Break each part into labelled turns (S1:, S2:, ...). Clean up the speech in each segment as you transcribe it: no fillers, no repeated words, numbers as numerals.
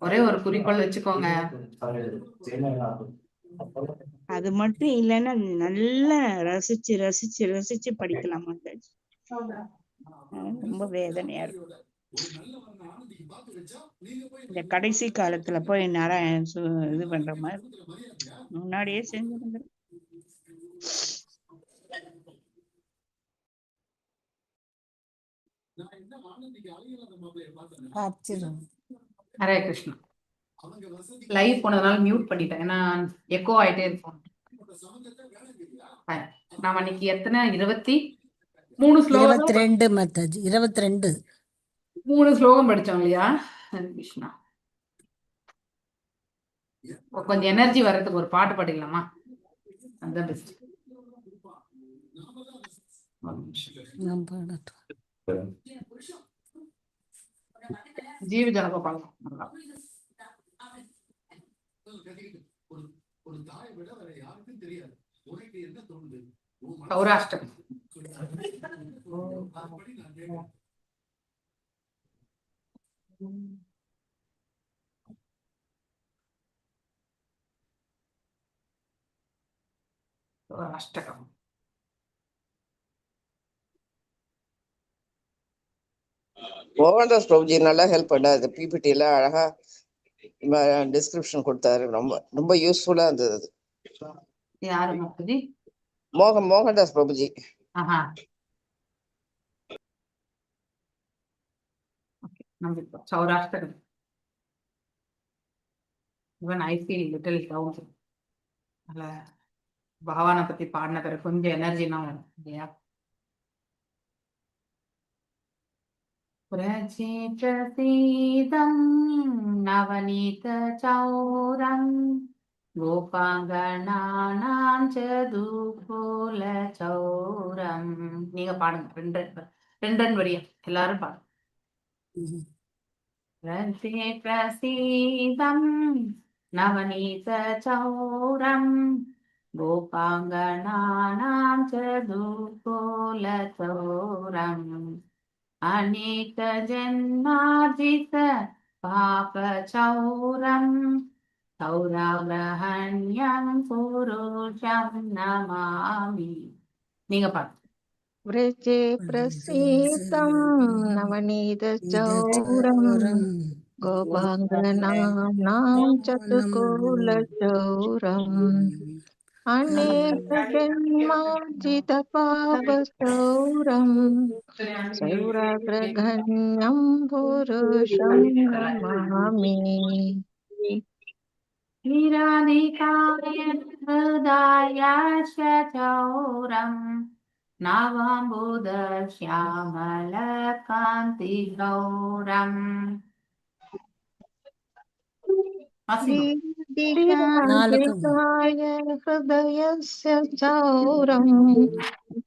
S1: ஒரே ஒரு குறிக்கோள் வச்சுக்கோங்க.
S2: அது மட்டும் இல்லைன்னா நல்லா ரசிச்சு ரசிச்சு ரசிச்சு படிக்கலாம் மாதாஜி. ரொம்ப வேதனையா இருக்கும். இந்த கடைசி காலத்துல போய் இது பண்ற மாதிரி முன்னாடியே செஞ்சிருந்தேன்.
S1: ஹரே கிருஷ்ணா. லைவ் போனதுனால மியூட் பண்ணிட்டேன், ஏன்னா எக்கோ ஆயிட்டே இருக்கும். நாம இன்னைக்கு எத்தனை 23 ஸ்லோகம்
S3: 22 மாதாஜி 22
S1: 3 ஸ்லோகம் படிச்சோம் இல்லையா? ஹரே கிருஷ்ணா. கொஞ்சம் எனர்ஜி வர்றதுக்கு ஒரு பாட்டு பாடிக்கலாமா? அதுதான் பெஸ்ட். ஜீவ ஜனகோபாலம் நல்லா. சௌராஷ்டிரம். சௌராஷ்டிரம்.
S4: மோகன்தாஸ் பிரபுஜி நல்லா ஹெல்ப் பண்ணாரு. பிபிடி எல்லாம் அழகா டிஸ்கிரிப்ஷன் கொடுத்தாரு. ரொம்ப ரொம்ப யூஸ்ஃபுல்லா இருந்தது அது.
S1: யாரு Mataji?
S4: Mohandas Prabhuji.
S1: Saurashtram. Even I feel little down. பகவானை பத்தி பாடின பிறகு கொஞ்சம் எனர்ஜினா வரும் இல்லையா? பிரசீதம் நவநீத சௌரம் கோபாங்கணானாம் சதுகோல சௌரம். நீங்க பாடுங்க, ரெண்டு வரியா எல்லாரும் பாடுங்க. பிரசீதம் நவநீத சௌரம் கோபாங்கணானாம் சதுகோல சௌரம் அநேக ஜன்மார்ஜித பாப சௌரம் சௌரஹண்யம் புருஷம் நமாமி. நீங்க பாருங்க.
S5: व्रजे प्रसीतं नवनीत चौरं गोपाङ्गनानां चतुकोलचौरम् अनेकजन्मार्जितपापचौरं सौराग्रगण्यं पुरुषं नमामि.
S1: निराधिकाय हृदयाश्च चौरं नवम्बुधश्यामलकान्तिगौरम्.
S5: दीर्घाय हृदयस्य चौरं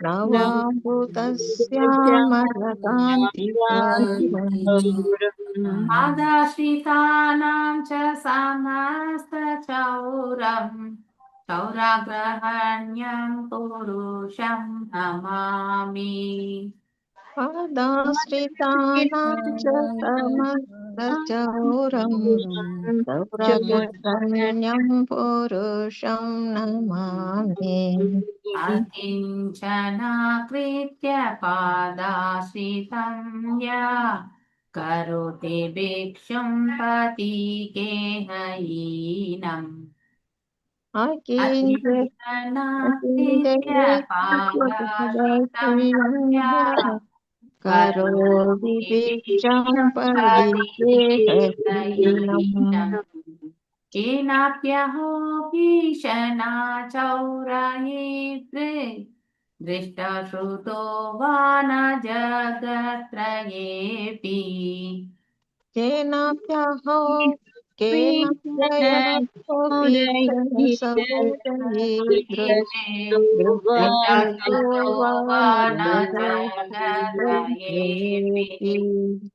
S5: नवाम्बुधश्यामलकान्तिगौरम्
S1: आदाश्रितानां च समस्तचौरं सौराग्रहण्यं पुरुषं नमामि.
S5: पादाश्रितानां च समस्तचौरं सौराग्रगण्यं पुरुषं नमामि.
S1: अकिञ्चनाकृत्य पादाश्रितं या करोति भिक्षुं पतिगेहहीनम्. अकिञ्चनाकृत्य पादाश्रितं या
S5: करोति भिक्षां पतिगेहहीनम्.
S1: केनाप्यहो भीषणा चौरयेत् दृष्टश्रुतो वा न जगत्त्रयेऽपि.
S5: केनाप्यहो केनाप्ययः दृष्टश्रुतो वा न जगत्त्रयेऽपि.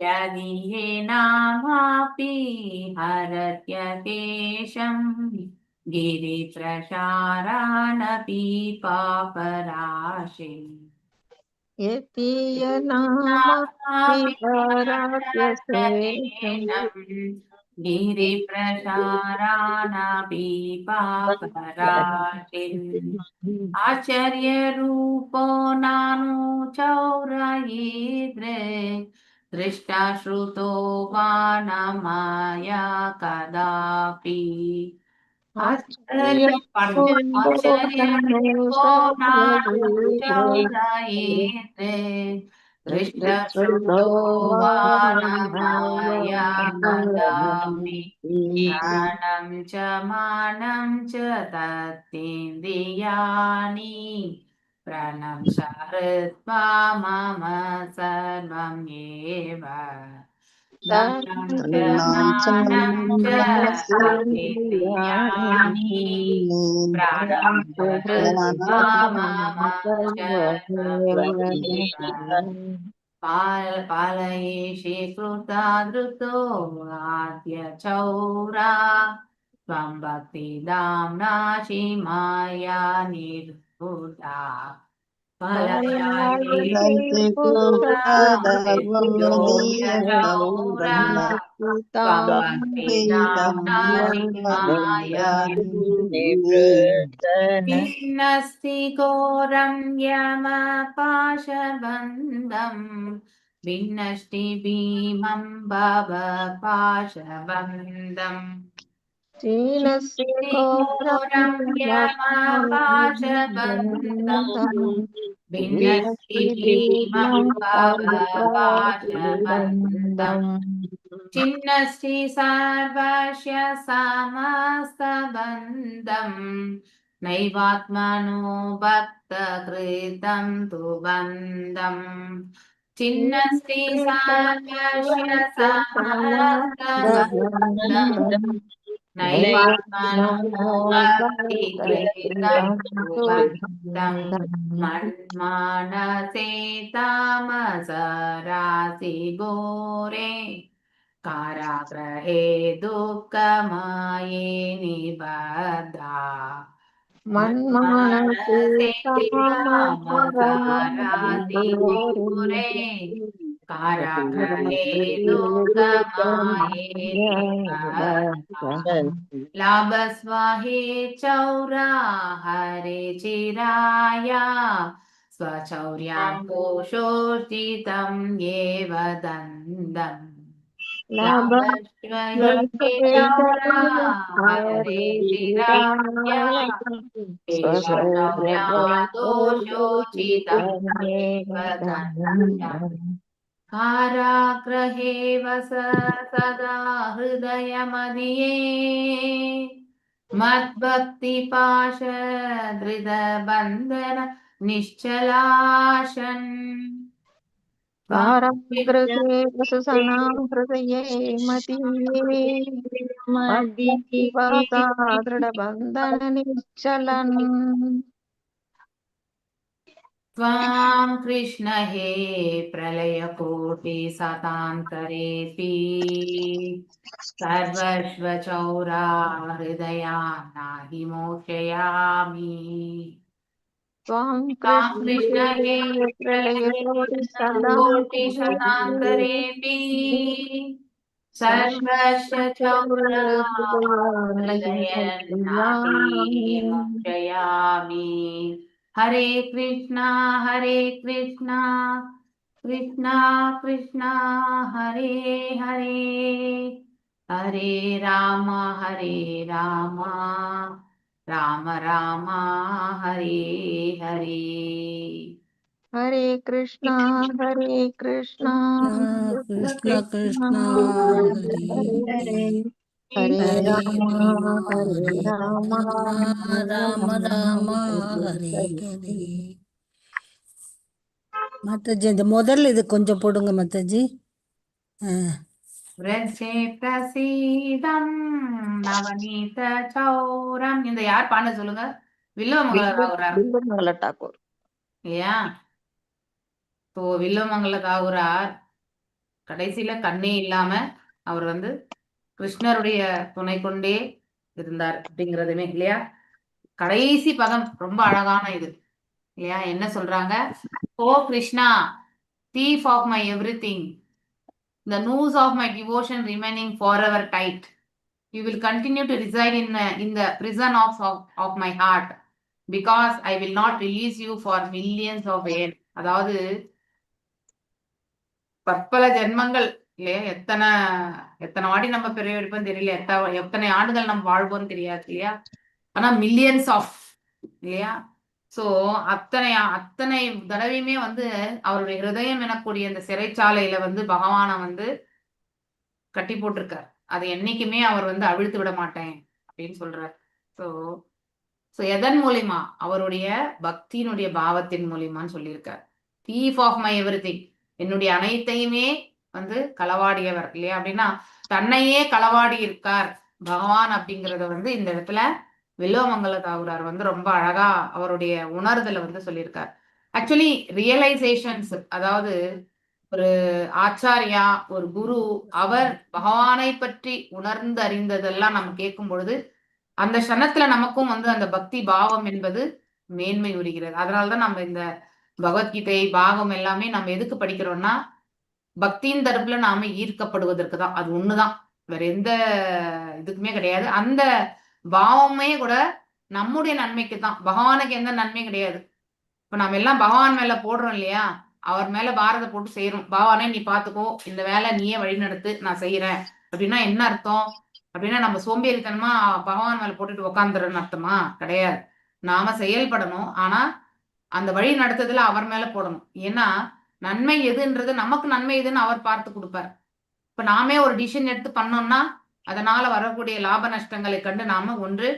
S1: यदि येनामापि हरत्यकेशं गिरिप्रसारानपि पापराशिम्.
S5: यतीय नाम विहाराप्य शेषम्
S1: गिरिप्रसारानपि पापराशिन् आश्चर्यरूपो नानु चौरयेद्रे दृष्टा श्रुतो वा न मया कदापि आश्चर्यरूपो नानु चौरयेद्रे दृष्टश्रुतो वा न मया कदापि प्राणं च मानं च तत्तेन्द्रियाणि प्राणं सहृत्वा मम सर्वं एव तन्नं च मानं च तत्तेन्द्रियाणि प्राणं सहृत्वा मम सर्वं एव पालयेषि कृता धृतो आद्य चौरा त्वं भक्तिदाम्नासि माया निर्भूता पालयामि चौरा त्वं भक्तिदाम्नासि माया किन्नस्ति घोरं यमपाशबन्धं विनष्टि भीमं भवपाशबन्धम्
S5: चीनस्य
S1: घोरं यमपाशबन्धं विनष्टि भीमं भवपाशबन्धम् चिन्नस्ति सर्वस्य समस्तबन्धम् नैवात्मनो भक्तकृतं तु बन्धम् चिन्नस्ति सर्वस्य समस्तबन्धम् नैवात्मनो भक्तिकृतं तु बन्धम् मन्मानसे तामस राशि घोरे कारागृहे दुःखमये निबद्धा
S5: मन्मानसे
S1: तामसरासि घोरे कारागृहे दुःखमये निबद्धा लाभस्व हे चौरा हरे चिराया स्वचौर्यां पोषोचितं येव दन्दम् लाभस्व हे चौरा हरे चिराया स्वचौर्यां पोषोचितं येव दन्दम् कारागृहे वस सदा हृदयमधिये मद्भक्तिपाश धृतबन्धन निश्चलाशन्
S5: कारागृहे वससनां हृदये मदीये मद्भक्तिपाशा दृढबन्धननिश्चलन्
S1: त्वां कृष्ण हे प्रलयकोटिशतान्तरेऽपि सर्वस्वचौरा हृदया नहि मोचयामि
S5: त्वां
S1: कृष्ण हे कोटिशतान्तरेऽपि सर्वस्य चौरा हृदय नहि मोचयामि हरे कृष्णा कृष्णा कृष्णा हरे हरे हरे राम राम राम हरे हरे
S5: हरे कृष्णा
S3: कृष्ण कृष्ण हरे हरे
S5: हरे
S3: हरे
S5: राम
S3: राम राम राम हरे हरे மாதாஜி இந்த முதல்ல இது கொஞ்சம் போடுங்க மாதாஜி.
S1: व्रजे प्रसीदं நவநீத சௌரம். இந்த யார் பாட சொல்லுங்க? வில்வமங்கல தாகுரார்.
S5: பில்லுமங்கல டாகூர்.
S1: இல்லையா? ஸோ வில்வமங்கல தாகுரார் கடைசியில கண்ணே இல்லாம அவர் வந்து கிருஷ்ணருடைய துணை கொண்டே இருந்தார் அப்படிங்கிறதுமே இல்லையா? கடைசி பதம் ரொம்ப அழகான இது இல்லையா? என்ன சொல்றாங்க? ஓ Krishna, thief of my everything, the noose of my devotion remaining forever tight. You will continue to reside in the prison of my heart, because I will not release you for millions of years. அதாவது பற்பல ஜென்மங்கள் இல்லையா, எத்தனை எத்தனை வாட்டி நம்ம பிறவி எடுப்போம் தெரியல, எத்தனை ஆண்டுகள் நம்ம வாழ்வோம் தெரியாது இல்லையா, ஆனா மில்லியன்ஸ் ஆஃப் இல்லையா. சோ அத்தனை அத்தனை தடவையுமே வந்து அவருடைய ஹிருதயம் எனக்கூடிய இந்த சிறைச்சாலையில வந்து பகவானை வந்து கட்டி போட்டிருக்கார். அதை என்னைக்குமே அவர் வந்து அவிழ்த்து விட மாட்டேன் அப்படின்னு சொல்றார். சோ சோ எதன் மூலியமா? அவருடைய பக்தியினுடைய பாவத்தின் மூலியமான்னு சொல்லியிருக்கார். தீஃப் ஆஃப் மை எவ்ரிதிங், என்னுடைய அனைத்தையுமே வந்து களவாடியவர் இல்லையா. அப்படின்னா தன்னையே களவாடி இருக்கார் பகவான் அப்படிங்கறத வந்து இந்த இடத்துல வில்வமங்கல தாகுரார் வந்து ரொம்ப அழகா அவருடைய உணர்தலை வந்து சொல்லியிருக்கார். ஆக்சுவலி ரியலைசேஷன்ஸ், அதாவது ஒரு ஆச்சாரியா, ஒரு குரு, அவர் பகவானை பற்றி உணர்ந்து அறிந்ததெல்லாம் நம்ம கேட்கும் பொழுது அந்த க்ஷணத்துல நமக்கும் வந்து அந்த பக்தி பாவம் என்பது மேன்மை உரிகிறது. அதனாலதான் நம்ம இந்த பகவத்கீதை பாகம் எல்லாமே நம்ம எதுக்கு படிக்கிறோம்னா பக்தியின் தரப்புல நாம ஈர்க்கப்படுவதற்கு தான். அது ஒண்ணுதான், வேற எந்த இதுக்குமே கிடையாது. அந்த பாவமே கூட நம்முடைய நன்மைக்கு தான், பகவானுக்கு எந்த நன்மை கிடையாது. இப்ப நம்ம எல்லாம் பகவான் மேல போடுறோம் இல்லையா, அவர் மேல பாரத போட்டு செய்யறோம். பகவானே நீ பாத்துக்கோ, இந்த வேலை நீயே வழி நடத்து, நான் செய்யறேன் அப்படின்னா என்ன அர்த்தம்? அப்படின்னா நம்ம சோம்பேறித்தனமா பகவான் மேல போட்டுட்டு உக்காந்துறன்னு அர்த்தமா? கிடையாது. நாம செயல்படணும், ஆனா அந்த வழி நடத்துதல அவர் மேல போடணும். ஏன்னா நன்மை எதுன்றது, நமக்கு நன்மை எதுன்னு அவர் பார்த்து கொடுப்பார். இப்ப நாமே ஒரு டிசிஷன் எடுத்து பண்ணோம்னா அதனால வரக்கூடிய லாப நஷ்டங்களை கண்டு நாம ஒன்று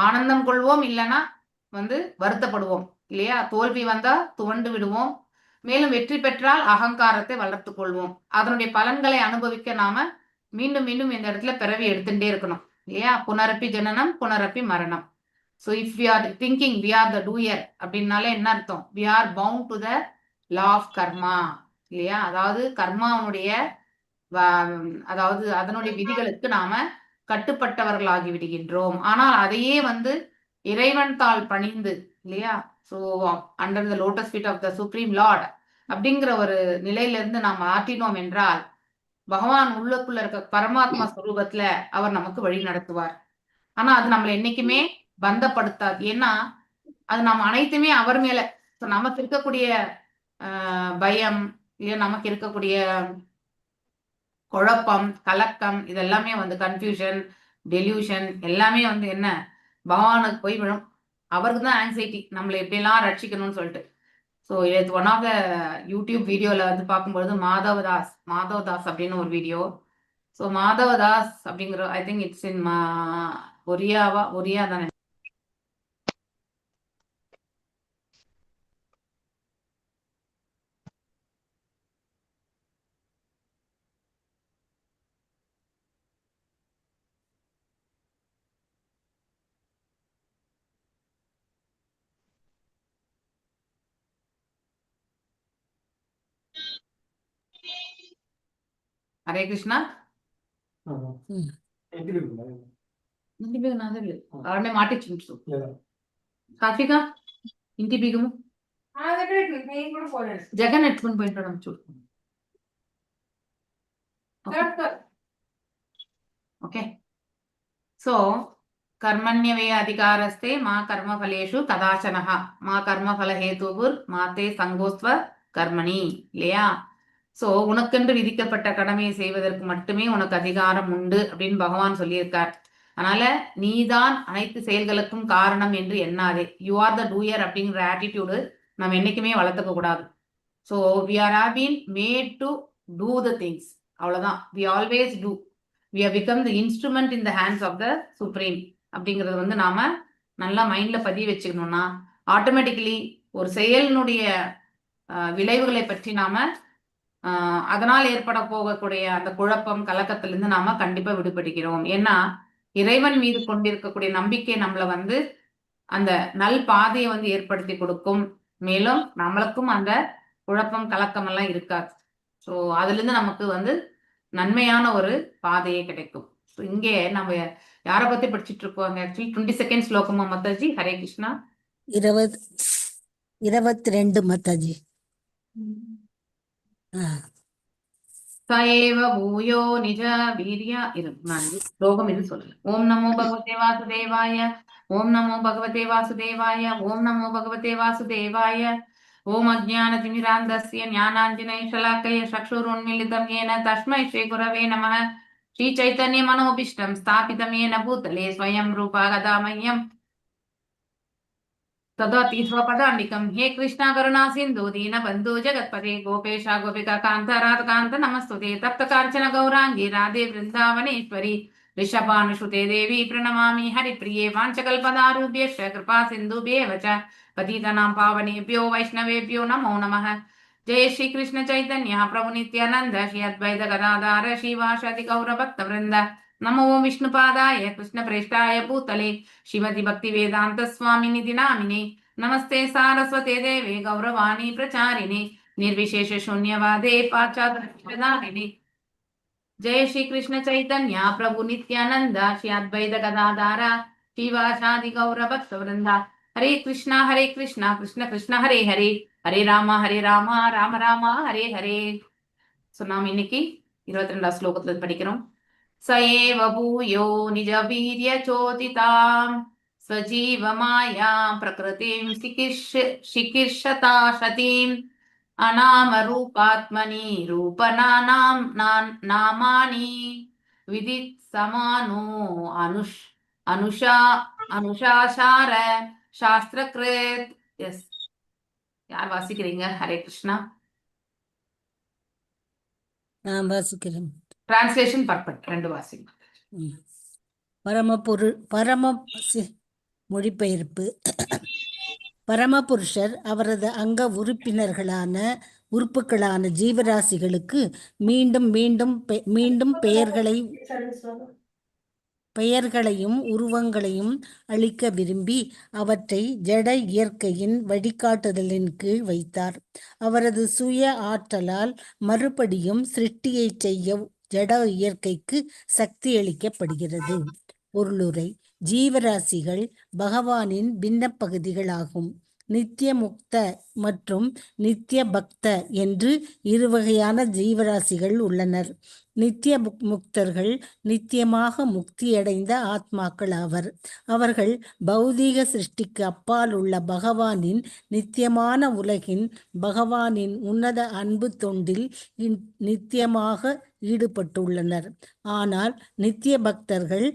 S1: ஆனந்தம் கொள்வோம், இல்லைன்னா வந்து வருத்தப்படுவோம் இல்லையா. தோல்வி வந்தா துவண்டு விடுவோம், மேலும் வெற்றி பெற்றால் அகங்காரத்தை வளர்த்து கொள்வோம். அதனுடைய பலன்களை அனுபவிக்க நாம மீண்டும் மீண்டும் இந்த இடத்துல பிறவி எடுத்துட்டே இருக்கணும் இல்லையா. புனரப்பி ஜனனம் புனரப்பி மரணம். So if we are thinking we are the doer அப்படின்னாலே என்ன அர்த்தம்? We are bound to the law of karma இல்லையா. அதாவது கர்மாவுடைய அதாவது அதனுடைய விதிகளுக்கு நாம கட்டுப்பட்டவர்களாகி விடுகின்றோம். ஆனால் அதையே வந்து இறைவன் தாள் பணிந்து இல்லையா, so under the lotus feet of the supreme lord அப்படிங்கிற ஒரு நிலையில இருந்து நாம் ஆற்றினோம் என்றால் பகவான் உள்ளுக்குள்ள இருக்க பரமாத்மா ஸ்வரூபத்துல அவர் நமக்கு வழி நடத்துவார். ஆனா அது நம்மளை என்னைக்குமே பந்தப்படுத்தாது. ஏன்னா அது நம்ம அனைத்துமே அவர் மேல, நமக்கு இருக்கக்கூடிய பயம் இல்லையா, நமக்கு இருக்கக்கூடிய குழப்பம், கலக்கம், இதெல்லாமே வந்து கன்ஃபியூஷன், டெலியூஷன் எல்லாமே வந்து என்ன, பகவானுக்கு போய் விழும். அவருக்கு தான் ஆங்ஸைட்டி, நம்மளை எப்படியெல்லாம் ரட்சிக்கணும்னு சொல்லிட்டு. ஸோ இது ஒன் ஆஃப் த யூடியூப் வீடியோல வந்து பார்க்கும்பொழுது மாதவதாஸ் அப்படின்னு ஒரு வீடியோ. ஸோ மாதவதாஸ் அப்படிங்கிற, I think it's in Oriya தானே. హరే కృష్ణ. ఇంటి బిగం నాదే లేదు, ఆడనే మాటిచ్చు. కాఫీగా ఇంటి బిగము జగన్ ఎట్టుకుని పోయింటాడు చూడు. ఓకే. సో కర్మణ్యవే అధికారస్తే మా కర్మఫలేషు కదాచన మా కర్మఫల హేతుபுர் மாத்தே சங்கோஸ்வ கர்மணி இல்லையா. சோ உனக்கென்று விதிக்கப்பட்ட கடமையை செய்வதற்கு மட்டுமே உனக்கு அதிகாரம் உண்டு அப்படின்னு பகவான் சொல்லியிருக்கார். அதனால நீதான் அனைத்து செயல்களுக்கும் காரணம் என்று எண்ணாதே. யூ ஆர் த டூயர் அப்படிங்கிற ஆட்டிடியூடு நம்ம என்னைக்குமே வளர்த்துக்க கூடாது. So we are have been made to do the things, அவ்வளவுதான். We always do, we have become the instrument in the hands of the supreme அப்படிங்கறது வந்து நாம நல்லா மைண்ட்ல பதிய வச்சுக்கணும்னா ஆட்டோமேட்டிக்கலி ஒரு செயலினுடைய விளைவுகளை பற்றி நாம அதனால் ஏற்பட போகக்கூடிய அந்த குழப்பம் கலக்கத்திலிருந்து நாம கண்டிப்பா விடுபடுகிறோம். ஏன்னா இறைவன் மீது கொண்டிருக்கக்கூடிய நம்பிக்கை நம்மள வந்து அந்த நல் பாதையை வந்து ஏற்படுத்தி கொடுக்கும். மேலும் நம்மளுக்கும் அந்த குழப்பம் கலக்கம் எல்லாம் இருக்காது. ஸோ அதுல இருந்து நமக்கு வந்து நன்மையான ஒரு பாதையே கிடைக்கும். ஸோ இங்கே நம்ம யாரை பத்தி படிச்சுட்டு இருக்கோம்? ஆக்சுவலி 22nd ஸ்லோகமா மாதாஜி? ஹரே கிருஷ்ணா.
S3: 20 22 மாதாஜி. ஆ.
S1: சயேவ பூயோ நிஜ வீரிய நான் ஸ்லோகம் என்று சொல்லல. ஓம் நமோ பகவதே வாசுதேவாய. ஓம் நமோ பகவதே வாசுதேவாய. ஓம் நமோ பகவதே வாசுதேவாய. ஓம் அஜ்ஞான திமிராந்தஸ்ய ஞானாஞ்சனய ஷலாக்கய சக்ஷுருன்மிலிதம் येन தஸ்மை ஸ்ரீ குரவே நமः. ஸ்ரீ சைத்தன்ய மனோபீஷ்டம் ஸ்தாபிதம் येन பூதலே ஸ்வயம் ரூபா கதாமஹ்யம் तदोति स्वपदान्विकं हे कृष्णा करुणा सिन्धु दीन बन्धु जगत्पते गोपेशा गोपिका कान्त राधकान्त नमस्तुते तप्त काञ्चन गौराङ्गी राधे वृन्दावनेश्वरी ऋषभानुसुते देवी प्रणमामि हरिप्रिये वाञ्छकल्पदारुभ्यश्च कृपा सिन्धुभ्येव च पतितानां पावनेभ्यो वैष्णवेभ्यो नमो नमः। जय श्री कृष्ण चैतन्य प्रभु नित्यानंद श्री अद्वैत गदाधर श्रीवासादि गौर भक्त वृंद। नमो विष्णुपादाय कृष्ण प्रेष्ठाय भूतले श्रीमति भक्ति वेदांत स्वामी निधि नामिने। नमस्ते सारस्वते देवे गौरवाणी प्रचारिणे निर्विशेष शून्यवादे पाश्चात्य। जय श्री कृष्ण चैतन्य प्रभु नित्यानंद श्री अद्वैत गदाधर श्रीवासादि गौर भक्त वृंद। हरे कृष्णा कृष्ण कृष्ण हरे हरे हरे राम राम राम हरे हरे। सो नाम इन्नैक्कु 22 श्लोकத்துல படிக்கிறோம். सएव भूयो निज वीर्य चोदितां स्वजीवमायां प्रकृतिं चिकीर्षता शतीम् अनामरूपात्मनि रूपनानां नामानि विदित् समानो अनुशासार शास्त्रकृत। यस, யார் வாசிக்கிறீங்க? ஹரே கிருஷ்ணா.
S3: நான் வாசிக்கிறேன்.
S1: Translation perfect. 2 வாசிங்க.
S3: மொழிபெயர்ப்பு. பரமபுருஷர் அவரது அங்க உறுப்புகளான ஜீவராசிகளுக்கு மீண்டும் மீண்டும் மீண்டும் பெயர்களையும் உருவங்களையும் அளிக்க விரும்பி அவற்றை ஜட இயற்கையின் வழிகாட்டுதலின் கீழ் வைத்தார். அவரது சுய ஆற்றலால் மறுபடியும் சிருஷ்டியை செய்ய ஜட இயற்கைக்கு சக்தி அளிக்கப்படுகிறது. பொருளுரை: ஜீவராசிகள் பகவானின் பின்ன பகுதிகளாகும். நித்திய முக்த மற்றும் நித்திய பக்த என்று 2 வகையான ஜீவராசிகள் உள்ளனர். நித்திய முக்தர்கள் நித்தியமாக முக்தியடைந்த ஆத்மாக்கள் ஆவர். அவர்கள் பௌதீக சிருஷ்டிக்கு அப்பால் உள்ள பகவானின் நித்தியமான உலகின் பகவானின் உன்னத அன்பு தொண்டில் நித்தியமாக ஈடுபட்டுள்ளனர். ஆனால் நித்திய பக்தர்கள்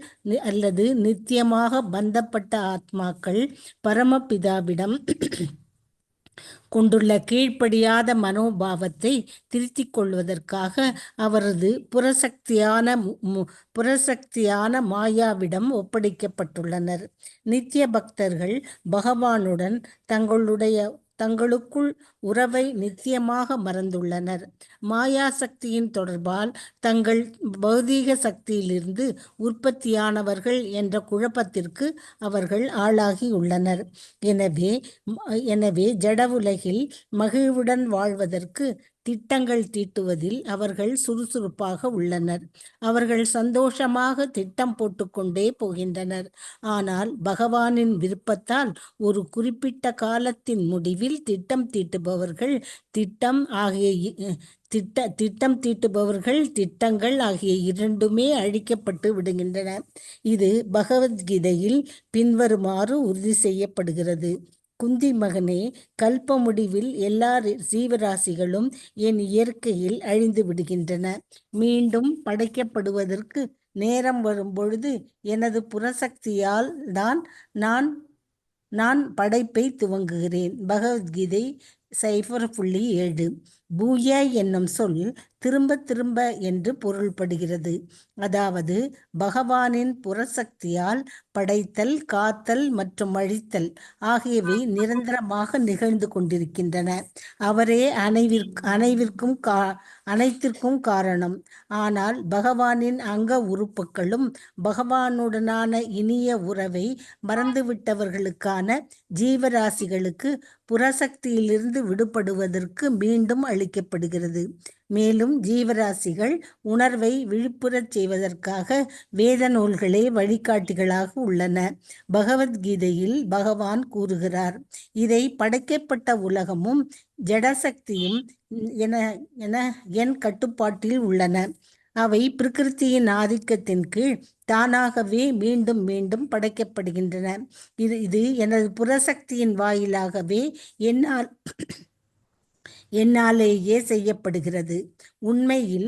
S3: அல்லது நித்தியமாக பந்தப்பட்ட ஆத்மாக்கள் பரமபிதாவிடம் கொண்டுள்ள கீழ்ப்படியாத மனோபாவத்தை திருத்திக் கொள்வதற்காக அவரது புறசக்தியான மாயாவிடம் ஒப்படைக்கப்பட்டுள்ளனர். நித்திய பக்தர்கள் பகவானுடன் தங்களுக்குள் உறவை நித்தியமாக மறந்துள்ளனர். மாயா சக்தியின் தொடர்பால் தங்கள் பௌதீக சக்தியிலிருந்து உற்பத்தியானவர்கள் என்ற குழப்பத்திற்கு அவர்கள் ஆளாகி உள்ளனர். எனவே ஜட உலகில் மகிழ்வுடன் வாழ்வதற்கு திட்டங்கள் தீட்டுவதில் அவர்கள் சுறுசுறுப்பாக உள்ளனர். அவர்கள் சந்தோஷமாக திட்டம் போட்டுக்கொண்டே போகின்றனர். ஆனால் பகவானின் விருப்பத்தால் ஒரு குறிப்பிட்ட காலத்தின் முடிவில் திட்டம் தீட்டுபவர்கள் திட்டங்கள் ஆகிய இரண்டுமே அழிக்கப்பட்டு விடுகின்றன. இது பகவத்கீதையில் பின்வருமாறு உறுதி செய்யப்படுகிறது: குந்தி மகனே, கல்ப முடிவில் எல்லா ஜீவராசிகளும் என் இயற்கையில் அழிந்து விடுகின்றன. மீண்டும் படைக்கப்படுவதற்கு நேரம் வரும்பொழுது எனது புறசக்தியால் தான் நான் படைப்பை துவங்குகிறேன். பகவத்கீதை 0.7. பூய என்னும் சொல் திரும்ப திரும்ப என்று பொருள்படுகிறது. அதாவது பகவானின் புறசக்தியால் படைத்தல், காத்தல் மற்றும் அழித்தல் ஆகியவை நிரந்தரமாக நிகழ்ந்து கொண்டிருக்கின்றன. அவரே அனைத்திற்கும் காரணம். ஆனால் பகவானின் அங்க உறுப்புகளும் பகவானுடனான இனிய உறவை மறந்துவிட்டவர்களுக்கான ஜீவராசிகளுக்கு புறசக்தியிலிருந்து விடுபடுவதற்கு மீண்டும் அளிக்கப்படுகிறது. மேலும் ஜீவராசிகள் உணர்வை விழிப்புறச் செய்வதற்காக வேத நூல்களே வழிகாட்டிகளாக உள்ளன. பகவத்கீதையில் பகவான் கூறுகிறார், இதை படைக்கப்பட்ட உலகமும் ஜடசக்தியும் என என என் கட்டுப்பாட்டில் உள்ளன. அவை பிரகிருதியின் ஆதிக்கத்தின் கீழ் தானாகவே மீண்டும் மீண்டும் படைக்கப்படுகின்றன. இது எனது புறசக்தியின் வாயிலாகவே என்னாலேயே செய்யப்படுகிறது. உண்மையில்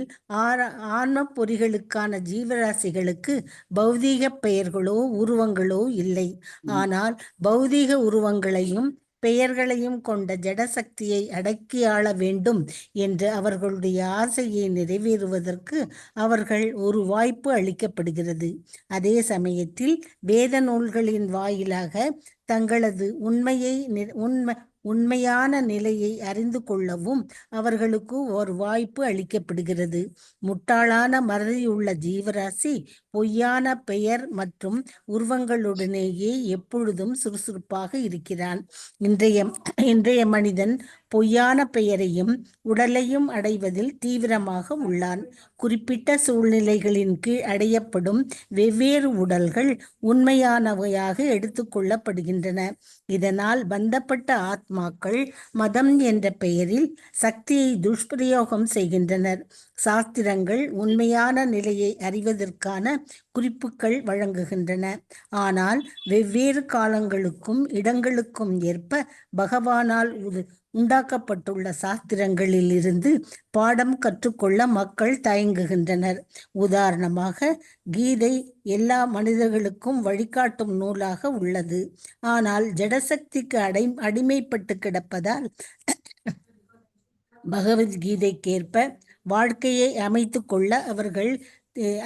S3: ஆன்ம பொறிகளுக்கான ஜீவராசிகளுக்கு பௌதீக பெயர்களோ உருவங்களோ இல்லை. ஆனால் பௌதீக உருவங்களையும் பெயர்களையும் கொண்ட ஜடசக்தியை அடக்கி ஆள வேண்டும் என்று அவர்களுடைய ஆசையை நிறைவேறுவதற்கு அவர்கள் ஒரு வாய்ப்பு அளிக்கப்படுகிறது. அதே சமயத்தில் வேத நூல்களின் வாயிலாக தங்களது உண்மையான நிலையை அறிந்து கொள்ளவும் அவர்களுக்கு ஒரு வாய்ப்பு அளிக்கப்படுகிறது. முட்டாளான மறதியுள்ள ஜீவராசி பொய்யான பெயர் மற்றும் உருவங்களுடனேயே எப்பொழுதும் சுறுசுறுப்பாக இருக்கிறான். இன்றைய மனிதன் பொய்யான பெயரையும் உடலையும் அடைவதில் தீவிரமாக உள்ளான். குறிப்பிட்ட சூழ்நிலைகளின் கீழ் அடையப்படும் வெவ்வேறு உடல்கள் உண்மையானவையாக எடுத்துக்கொள்ளப்படுகின்றன. இதனால் பந்தப்பட்ட ஆத்மாக்கள் மதம் என்ற பெயரில் சக்தியை துஷ்பிரயோகம் செய்கின்றனர். சாஸ்திரங்கள் உண்மையான நிலையை அறிவதற்கான குறிப்புகள் வழங்குகின்றன. ஆனால் வெவ்வேறு காலங்களுக்கும் இடங்களுக்கும் ஏற்ப பகவானால் உண்டாக்கப்பட்டுள்ள சாஸ்திரங்களில் இருந்து பாடம் கற்றுக்கொள்ள மக்கள் தயங்குகின்றனர். உதாரணமாக, கீதை எல்லா மனிதர்களுக்கும் வழிகாட்டும் நூலாக உள்ளது. ஆனால் ஜடசக்திக்கு அடிமைப்பட்டு கிடப்பதால் பகவத்கீதைக்கேற்ப வாழ்க்கையை அமைத்து கொள்ள அவர்கள்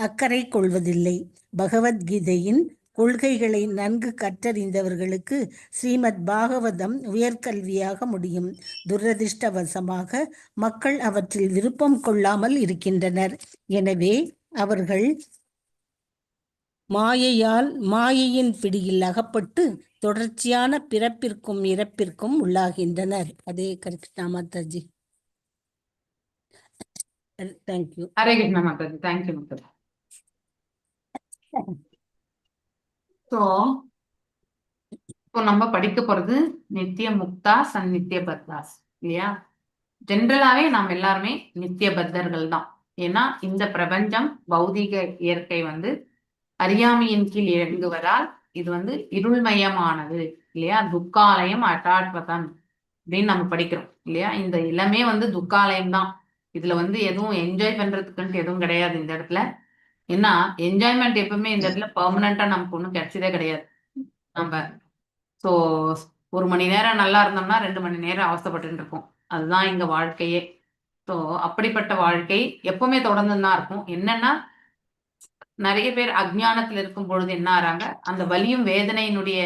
S3: அக்கறை கொள்வதில்லை. பகவத்கீதையின் கொள்கைகளை நன்கு கற்றறிந்தவர்களுக்கு ஸ்ரீமத் பாகவதம் உயர்கல்வியாக முடியும். துரதிர்ஷ்டவசமாக மக்கள் அவற்றில் விருப்பம் கொள்ளாமல் இருக்கின்றனர். எனவே அவர்கள் மாயையின் பிடியில் அகப்பட்டு தொடர்ச்சியான பிறப்பிற்கும் இறப்பிற்கும் உள்ளாகின்றனர். அதே Krishna Mataji. Thank you.
S1: Hare Krishna Mataji. Thank you Mataji. So இப்போ நம்ம படிக்க போறது நித்திய முக்தா நித்திய பத்தாஸ் இல்லையா? ஜென்ரலாவே நாம் எல்லாருமே நித்திய பத்தர்கள் தான். ஏன்னா இந்த பிரபஞ்சம் பௌதிக இயற்கை அறியாமையின் கீழ் இயங்குவதால் இது இருள்மயமானது இல்லையா? துக்காலயம் அட்டாட்பதன் அப்படின்னு நம்ம படிக்கிறோம் இல்லையா? இந்த எல்லாமே துக்காலயம் தான். இதுல எதுவும் என்ஜாய் பண்றதுக்குன்ட்டு எதுவும் கிடையாது இந்த இடத்துல. ஏன்னா என்ஜாய்மெண்ட் எப்பவுமே இந்த இடத்துல பெர்மனண்டா நமக்கு ஒன்றும் கிடைச்சதே கிடையாது. நம்ம ஸோ 1 மணி நேரம் நல்லா இருந்தோம்னா 2 மணி நேரம் அவஸ்தைப்பட்டு இருக்கோம். அதுதான் இங்க வாழ்க்கையே. ஸோ அப்படிப்பட்ட வாழ்க்கை எப்பவுமே தொடர்ந்து தான் இருக்கும். என்னன்னா நிறைய பேர் அஜ்ஞானத்துல இருக்கும் பொழுது என்ன ஆறாங்க, அந்த வலியும் வேதனையினுடைய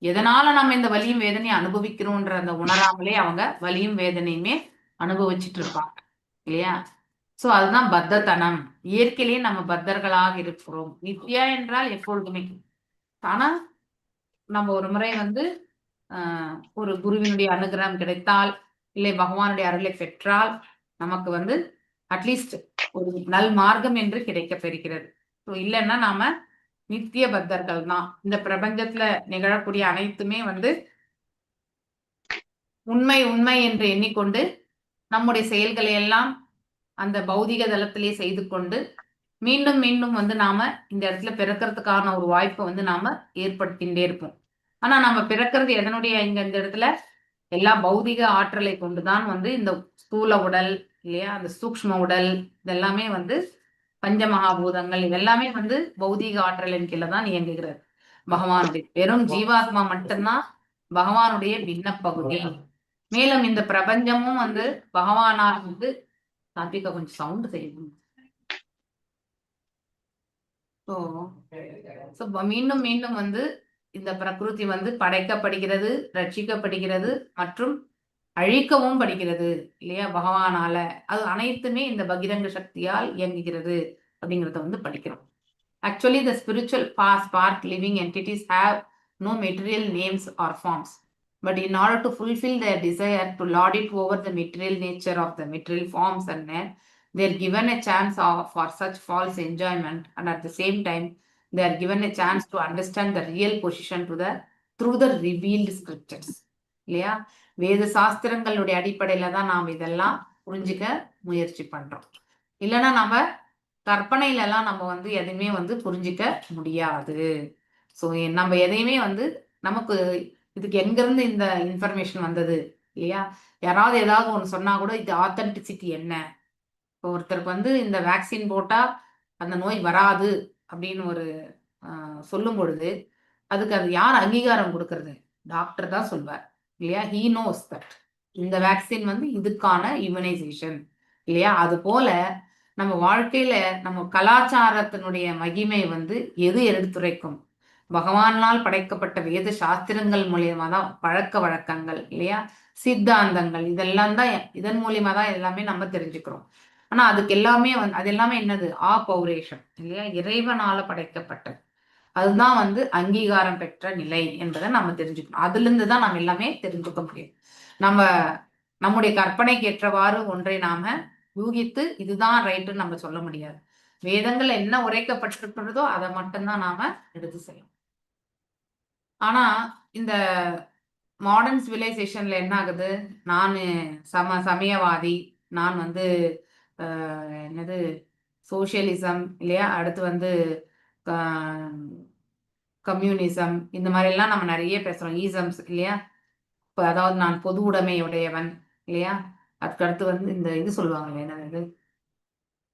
S1: எதனால நம்ம இந்த வலியும் வேதனையை அனுபவிக்கிறோன்ற அந்த உணராமலே அவங்க வலியும் வேதனையுமே அனுபவிச்சுட்டு இருப்பாங்க இல்லையா? சோ அதுதான் பத்தத்தனம். இயற்கையிலேயே நம்ம பத்தர்களாக இருக்கிறோம். நித்யா என்றால் எப்பொழுதுமே. ஆனா நம்ம ஒரு முறை ஒரு குருவினுடைய அனுகிரகம் கிடைத்தால், இல்லை பகவானுடைய அருளை பெற்றால் நமக்கு அட்லீஸ்ட் ஒரு நல் மார்க்கம் என்று கிடைக்க பெறுகிறது. ஸோ இல்லைன்னா நாம நித்திய பத்தர்கள் தான். இந்த பிரபஞ்சத்துல நிகழக்கூடிய அனைத்துமே உண்மை உண்மை என்று எண்ணிக்கொண்டு நம்முடைய செயல்களை எல்லாம் அந்த பௌதிக தளத்திலே செய்து கொண்டு மீண்டும் மீண்டும் நாம இந்த இடத்துல பிறக்கிறதுக்கான ஒரு வாய்ப்பை நாம ஏற்படுத்திகிட்டே இருப்போம். ஆனா நம்ம பிறக்கிறது எதனுடைய இந்த இடத்துல எல்லா பௌதிக ஆற்றலை கொண்டுதான் இந்த ஸ்தூல உடல் இல்லையா, அந்த சூக்ஷ்ம உடல் இதெல்லாமே பஞ்சமகாபூதங்கள் இதெல்லாமே பௌதிக ஆற்றலின் கீழே தான் இயங்குகிறது. பகவானுடைய வெறும் ஜீவாத்மா மட்டும்தான் பகவானுடைய பின்னப்பகுதி. மேலும் இந்த பிரபஞ்சமும் பகவானால் சாத்விகா கொஞ்சம் சவுண்ட் செய்யணும். மீண்டும் மீண்டும் இந்த பிரகிருதி படைக்கப்படுகிறது, ரட்சிக்கப்படுகிறது மற்றும் அழிக்கவும் படுகிறது இல்லையா பகவானால. அது அனைத்துமே இந்த பகிரங்க சக்தியால் இயங்குகிறது அப்படிங்கிறத படிக்கிறோம். Actually, the spiritual past, spark, living entities have no material names or forms. But in order to fulfill their desire to lord it over the material nature of the material forms and they are given a chance for such false enjoyment, and at the same time they are given a chance to understand the real position through the revealed scriptures. இல்லையா? வேத சாஸ்திரங்களுடைய அடிப்படையில தான் நாம் இதெல்லாம் புரிஞ்சுக்க முயற்சி பண்றோம். இல்லைன்னா நம்ம கற்பனையில எல்லாம் நம்ம வந்து எதையுமே வந்து புரிஞ்சுக்க முடியாது. ஸோ நம்ம எதையுமே வந்து நமக்கு இதுக்கு எங்கிருந்து இந்த இன்ஃபர்மேஷன் வந்தது இல்லையா? யாராவது ஏதாவது ஒன்று சொன்னா கூட இது ஆத்தென்டிசிட்டி என்ன? இப்போ ஒருத்தருக்கு வந்து இந்த வேக்சின் போட்டா அந்த நோய் வராது அப்படின்னு ஒரு சொல்லும் பொழுது அதுக்கு அது யார் அங்கீகாரம் கொடுக்கறது? டாக்டர் தான் சொல்வார் இல்லையா? ஹீ நோஸ் தட் இந்த வேக்சின் வந்து இதுக்கான இம்யூனைசேஷன் இல்லையா? அது போல நம்ம வாழ்க்கையில நம்ம கலாச்சாரத்தினுடைய மகிமை வந்து எது எடுத்துரைக்கும்? பகவானால் படைக்கப்பட்ட வேத சாஸ்திரங்கள் மூலியமா தான் பழக்க வழக்கங்கள் இல்லையா? சித்தாந்தங்கள் இதெல்லாம் தான் இதன் மூலியமா தான் எல்லாமே நம்ம தெரிஞ்சுக்கிறோம். ஆனா அதுக்கு எல்லாமே வந்து அது எல்லாமே என்னது? பௌரேஷம் இல்லையா? இறைவனால படைக்கப்பட்டது. அதுதான் வந்து அங்கீகாரம் பெற்ற நிலை என்பதை நம்ம தெரிஞ்சுக்கணும். அதுல இருந்து தான் நம்ம எல்லாமே தெரிஞ்சுக்க முடியும். நம்முடைய கற்பனைக்கு ஏற்றவாறு ஒன்றை நாம யூகித்து இதுதான் ரைட்டுன்னு நம்ம சொல்ல முடியாது. வேதங்கள் என்ன உரைக்கப்பட்டிருக்கிறதோ அதை மட்டும்தான் நாம எடுத்து செய்யணும். ஆனா இந்த மாடர்ன் சிவிலைசேஷன்ல என்ன ஆகுது? நான் சமயவாதி, நான் வந்து என்னது சோசியலிசம் இல்லையா? அடுத்து வந்து கம்யூனிசம் இந்த மாதிரி எல்லாம் நம்ம நிறைய பேசுறோம். ஈசம்ஸ் இல்லையா? இப்போ அதாவது நான் பொது உடைமையுடையவன் இல்லையா? அதுக்கடுத்து வந்து இந்த இது சொல்லுவாங்க என்னது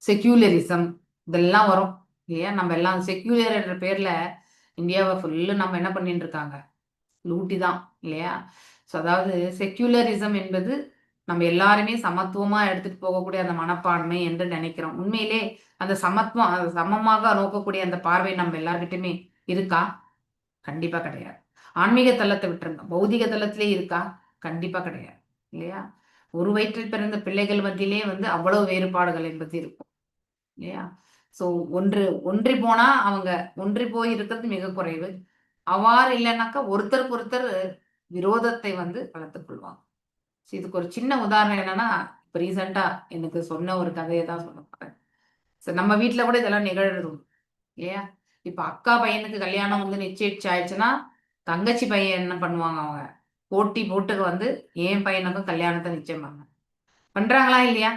S1: செக்யூலரிசம் இதெல்லாம் வரும் இல்லையா? நம்ம எல்லாம் செக்யூலர் என்ற பேர்ல இந்தியாவை ஃபுல்லு நம்ம என்ன பண்ணிட்டு இருக்காங்க? லூட்டி தான் இல்லையா? ஸோ அதாவது செக்யூலரிசம் என்பது நம்ம எல்லாருமே சமத்துவமா எடுத்துட்டு போகக்கூடிய அந்த மனப்பான்மை என்று நினைக்கிறோம். உண்மையிலே அந்த சமத்துவம் சமமாக நோக்கக்கூடிய அந்த பார்வை நம்ம எல்லார்கிட்டயுமே இருக்கா? கண்டிப்பா கிடையாது. ஆன்மீக தளத்தை விட்டுருங்க, பௌதிக தளத்திலே இருக்கா? கண்டிப்பா கிடையாது இல்லையா? ஒரு வயிற்றில் பிறந்த பிள்ளைகள் மத்தியிலே வந்து அவ்வளவு வேறுபாடுகள் என்பது இருக்கும் இல்லையா? ஸோ ஒன்றி போனா அவங்க ஒன்றி போய் இருக்கிறது மிக குறைவு. அவ்வாறு இல்லைன்னாக்கா ஒருத்தருக்கு ஒருத்தர் விரோதத்தை வந்து வளர்த்துக் கொள்வாங்க. இதுக்கு ஒரு சின்ன உதாரணம் என்னன்னா, இப்போ ரீசெண்டா எனக்கு சொன்ன ஒரு கதையை தான் சொல்ல போறேன். நம்ம வீட்டுல கூட இதெல்லாம் நிகழ்றது இல்லையா? இப்ப அக்கா பையனுக்கு கல்யாணம் வந்து நிச்சயிச்சு ஆயிடுச்சுன்னா தங்கச்சி பையன் என்ன பண்ணுவாங்க? அவங்க போட்டி போட்டுக்கு வந்து என் பையனுக்கும் கல்யாணத்தை நிச்சயம் பண்றாங்களா இல்லையா?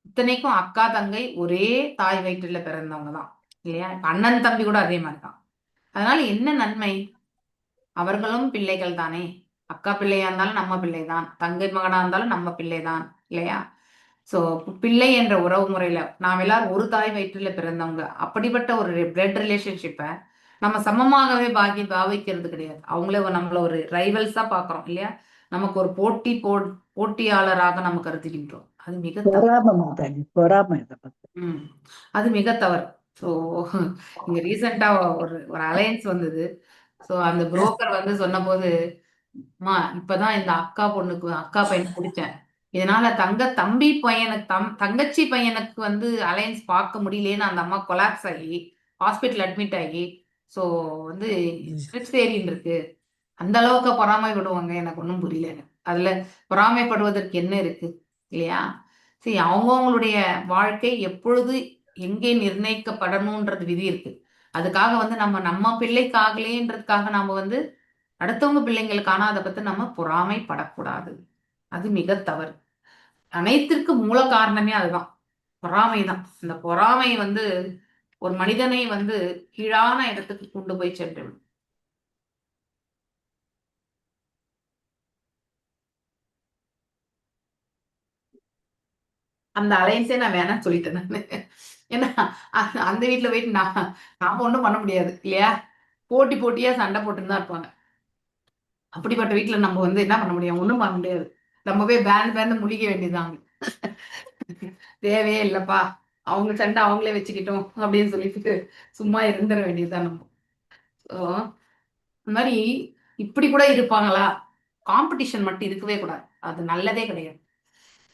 S1: இத்தனைக்கும் அக்கா தங்கை ஒரே தாய் வயிற்றுல பிறந்தவங்க தான் இல்லையா? அண்ணன் தம்பி கூட அதே மாதிரிதான். அதனால என்ன நன்மை? அவர்களும் பிள்ளைகள் தானே. அக்கா பிள்ளையா இருந்தாலும் நம்ம பிள்ளைதான், தங்கை மகனா இருந்தாலும் நம்ம பிள்ளைதான் இல்லையா? ஸோ பிள்ளை என்ற உறவு முறையில நாம் எல்லாரும் ஒரு தாய் வயிற்றுல பிறந்தவங்க. அப்படிப்பட்ட ஒரு பிளட் ரிலேஷன்ஷிப்பை நம்ம சமமாகவே பாவிக்கிறது கிடையாது. அவங்களே நம்மள ஒரு ரைவல்ஸா பாக்குறோம் இல்லையா? நமக்கு ஒரு போட்டியாளராக நம்ம கருதுகின்றோம். அது மிக அது மிக தவறு. ஸோ இங்க ரீசெண்டா ஒரு அலையன்ஸ் வந்தது. ஸோ அந்த புரோக்கர் வந்து சொன்ன போது, இப்பதான் இந்த அக்கா பையனுக்கு பிடிச்சேன், இதனால தம்பி பையனுக்கு தங்கச்சி பையனுக்கு வந்து அலையன்ஸ் பார்க்க முடியலேன்னு அந்த அம்மா கொலாப்ஸ் ஆகி ஹாஸ்பிட்டல் அட்மிட் ஆகி ஸோ வந்து ஸ்ட்ரிப்ஸ் இருக்கு. அந்த அளவுக்கு பொறாமைப்படுவாங்க? எனக்கு ஒன்றும் புரியல. அதுல பொறாமைப்படுவதற்கு என்ன இருக்கு இல்லையா? சரி, அவங்கவுங்களுடைய வாழ்க்கை எப்பொழுது எங்கே நிர்ணயிக்கப்படணும்ன்றது விதி இருக்கு. அதுக்காக வந்து நம்ம பிள்ளைக்காகலேன்றதுக்காக நாம வந்து அடுத்தவங்க பிள்ளைங்களுக்கான அதை பத்தி நம்ம பொறாமைப்படக்கூடாது. அது மிக தவறு. அனைத்திற்கு மூல காரணமே அதுதான், பொறாமை தான். இந்த பொறாமை வந்து ஒரு மனிதனை வந்து கீழான இடத்துக்கு கொண்டு போய் சென்றுவிடும். அந்த அலையன்ஸே நான் வேணாம்னு சொல்லிட்டேன் நானு. ஏன்னா அந்த வீட்டுல போயிட்டு நாம ஒண்ணும் பண்ண முடியாது இல்லையா? போட்டியா சண்டை போட்டுன்னு தான் இருப்பாங்க. அப்படிப்பட்ட வீட்டுல நம்ம வந்து என்ன பண்ண முடியும்? ஒண்ணும் பண்ண முடியாது. நம்ம போய் பேந்து முழிக்க வேண்டியதுதாங்க. தேவையே இல்லப்பா, அவங்க சண்டை அவங்களே வச்சுக்கிட்டோம் அப்படின்னு சொல்லிட்டு சும்மா இருந்துட வேண்டியதுதான் நம்ம. ஸோ இந்த மாதிரி இப்படி கூட இருப்பாங்களா? காம்படிஷன் மட்டும் இருக்கவே கூடாது, அது நல்லதே கிடையாது.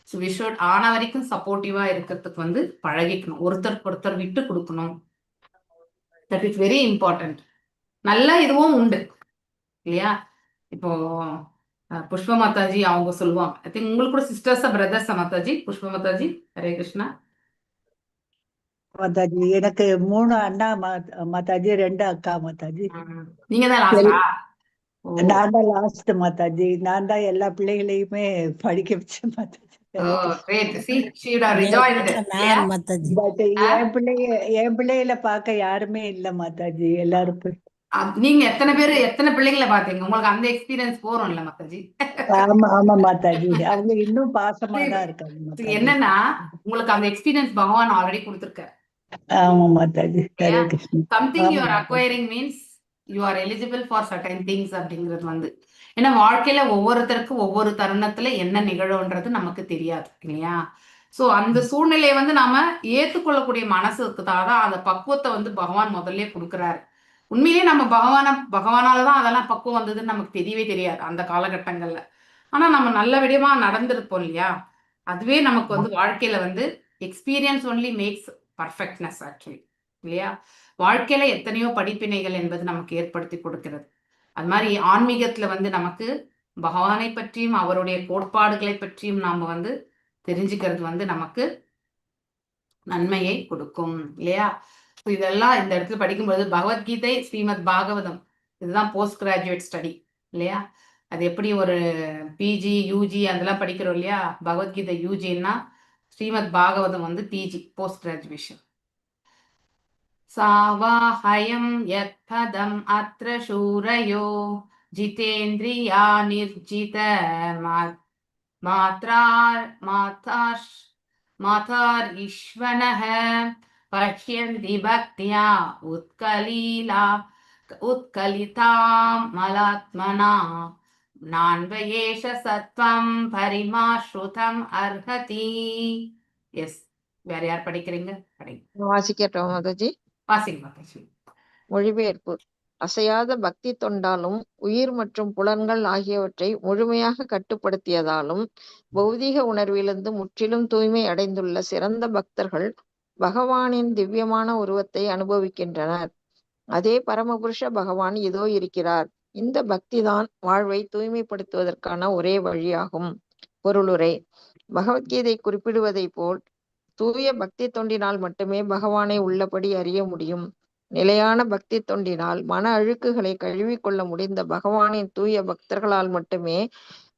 S1: ஸோ வி ஷுட் ஆன வரைக்கும் சப்போர்ட்டிவா இருக்கிறதுக்கு வந்து பழகிக்கணும், ஒருத்தருக்கு ஒருத்தர் விட்டு கொடுக்கணும். That is very important. நல்ல இதுவும் உண்டு இல்லையா? இப்போ புஷ்ப மாதாஜி அவங்க சொல்லுவாங்க. ஐ திங்க் உங்களுக்கு கூட சிஸ்டர்ஸா பிரதர்ஸா மாதாஜி? புஷ்ப மாதாஜி, ஹரே கிருஷ்ணா.
S6: மாதாஜி எனக்கு 3 அண்ணா மாதாஜி 2 அக்கா மாதாஜி.
S1: நீங்க தான் லாஸ்டா? ஓ
S6: நான் தான் லாஸ்ட் மாதாஜி. நான் தான் எல்லா பிள்ளைகளையுமே படிக்க வச்சேன் மாதாஜி. Hare Krishna.
S1: Great. See, she would have rejoiced.
S3: நான் மாதாஜி.
S6: பட் என் பிள்ளைகளை பார்க்க யாருமே இல்ல மாதாஜி. எல்லாரும்
S1: நீங்க எத்தனை பிள்ளைங்களை பாத்தீங்க? உங்களுக்கு அந்த எக்ஸ்பீரியன்ஸ் போறோம் இல்ல மாதாஜி?
S6: ஆமா ஆமா மாதாஜி. அவங்க இன்னும் பாசமா தான் இருக்காங்க மாதாஜி.
S1: என்னன்னா உங்களுக்கு அந்த எக்ஸ்பீரியன்ஸ் பகவான் ஆல்ரெடி கொடுத்திருக்காரு.
S6: ஆமா மாதாஜி. ஹரே கிருஷ்ணா.
S1: சம்திங் யூ
S6: ஆமா
S1: ஆர்
S6: மாதாஜி.
S1: Acquiring means you are eligible for certain things அப்படிங்கிறது வந்து, ஏன்னா வாழ்க்கையில ஒவ்வொருத்தருக்கும் ஒவ்வொரு தருணத்துல என்ன நிகழும்ன்றது நமக்கு தெரியாது இல்லையா? சோ அந்த சூழ்நிலையை வந்து நாம ஏத்துக்கொள்ளக்கூடிய மனசுக்கு தான் அந்த பக்குவத்தை வந்து பகவான் முதல்ல கொடுக்குறாரு. உண்மையிலேயே நம்ம பகவானாலதான் அதெல்லாம் பக்குவம் வந்ததுன்னு நமக்கு தெரியவே தெரியாது அந்த காலகட்டங்கள்ல. ஆனா நம்ம நல்ல விடயமா நடந்திருப்போம் இல்லையா? அதுவே நமக்கு வந்து வாழ்க்கையில வந்து experience only makes perfectness actually இல்லையா? வாழ்க்கையில எத்தனையோ படிப்பினைகள் என்பது நமக்கு ஏற்படுத்தி கொடுக்கிறது. அது மாதிரி ஆன்மீகத்துல வந்து நமக்கு பகவானை பற்றியும் அவருடைய கோட்பாடுகளை பற்றியும் நாம வந்து தெரிஞ்சுக்கிறது வந்து நமக்கு நன்மையை கொடுக்கும் இல்லையா? இதெல்லாம் இந்த இடத்துல படிக்கும்போது பகவத்கீதை, ஸ்ரீமத் பாகவதம், இதுதான் போஸ்ட் கிராஜுவேட் ஸ்டடி இல்லையா? அது எப்படி ஒரு பிஜி யூஜி அதெல்லாம் படிக்கிறோம் இல்லையா? பகவத்கீதை யூஜின்னா ஸ்ரீமத் பாகவதம் வந்து பிஜி போஸ்ட் கிராஜுவேஷன். சாவாஹயம் யத் பதம் அத்ர சூரயோ ஜிதேந்திரியா நிர்ஜித மாதார் ஈஸ்வனஹ பஷ்யந்தி பக்தியா உத்கலிதாம் மலாத்மனா நான்வயேஷ சத்வம் பரிமாஸ்ருதம் அர்ஹதி. எஸ், வேற யார் படிக்கிறீங்க? படிங்க.
S5: வாசிக்கட்டும் மாதாஜி.
S1: வாசிங்க மாதாஜி.
S5: மொழிபெயர்ப்பு. அசையாத பக்தி தொண்டாலும் உயிர் மற்றும் புலன்கள் ஆகியவற்றை முழுமையாக கட்டுப்படுத்தியதாலும் பௌதீக உணர்விலிருந்து முற்றிலும் தூய்மை அடைந்துள்ள சிறந்த பக்தர்கள் பகவானின் திவ்யமான உருவத்தை அனுபவிக்கின்றனர். அதே பரமபுருஷ பகவான் இதோ இருக்கிறார். இந்த பக்திதான் வாழ்வை தூய்மைப்படுத்துவதற்கான ஒரே வழியாகும். பொருளுரை. பகவத்கீதை குறிப்பிடுவதை போல் தூய பக்தி தொண்டினால் மட்டுமே பகவானை உள்ளபடி அறிய முடியும். நிலையான பக்தி தொண்டினால் மன அழுக்குகளை கழுவிக்கொள்ள முடிந்த பகவானின் தூய பக்தர்களால் மட்டுமே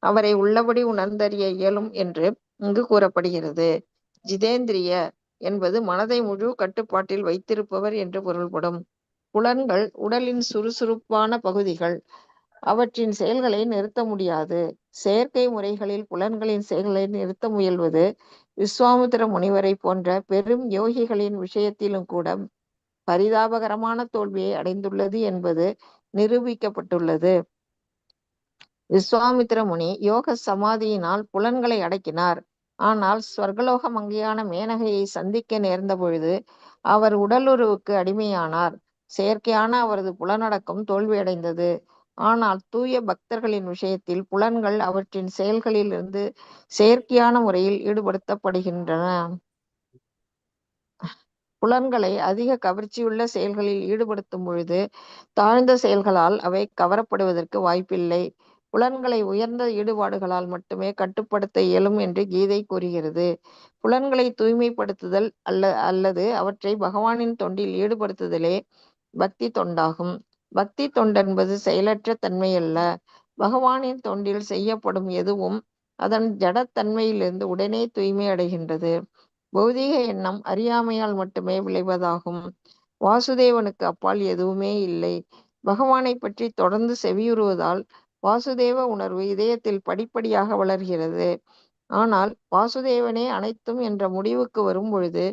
S5: அவரை உள்ளபடி உணர்ந்தறிய இயலும் என்று இங்கு கூறப்படுகிறது. ஜிதேந்திரிய என்பது மனதை முழு கட்டுப்பாட்டில் வைத்திருப்பவர் என்று பொருள்படும். புலன்கள் உடலின் சுறுசுறுப்பான பகுதிகள். அவற்றின் செயல்களை நிறுத்த முடியாது. செயற்கை முறைகளில் புலன்களின் செயல்களை நிறுத்த முயல்வது விஸ்வாமித்திர முனிவரை போன்ற பெரும் யோகிகளின் விஷயத்திலும் கூட பரிதாபகரமான தோல்வியை அடைந்துள்ளது என்பது நிரூபிக்கப்பட்டுள்ளது. விஸ்வாமித்திர முனி யோக சமாதியினால் புலன்களை அடக்கினார். ஆனால் ஸ்வர்கலோக மங்கையான மேனகையை சந்திக்க நேர்ந்த பொழுது அவர் உடலுறவுக்கு அடிமையானார். செயற்கையான அவரது புலனடக்கம் தோல்வியடைந்தது. ஆனால் தூய பக்தர்களின் விஷயத்தில் புலன்கள் அவற்றின் செயல்களிலிருந்து செயற்கையான முறையில் ஈடுபடுத்தப்படுகின்றன. புலன்களை அதிக கவர்ச்சியுள்ள செயல்களில் ஈடுபடுத்தும் பொழுது தாழ்ந்த செயல்களால் அவை கவரப்படுவதற்கு வாய்ப்பில்லை. புலன்களை உயர்ந்த ஈடுபாடுகளால் மட்டுமே கட்டுப்படுத்த இயலும் என்று கீதை கூறுகிறது. புலன்களை தூய்மைப்படுத்துதல் அல்லது அவற்றை பகவானின் தொண்டில் ஈடுபடுத்துதலே பக்தி தொண்டாகும். பக்தி தொண்டென்பது செயலற்ற தன்மையல்ல. பகவானின் தொண்டில் செய்யப்படும் எதுவும் அதன் ஜடத்தன்மையிலிருந்து உடனே தூய்மை அடைகின்றது. பௌதீக எண்ணம் அறியாமையால் மட்டுமே விளைவதாகும். வாசுதேவனுக்கு அப்பால் எதுவுமே இல்லை. பகவானை பற்றி தொடர்ந்து செவியுறுவதால் வாசுதேவ உணர்வு இதயத்தில் படிப்படியாக வளர்கிறது. ஆனால் வாசுதேவனே அனைத்தும் என்ற முடிவுக்கு வரும் பொழுது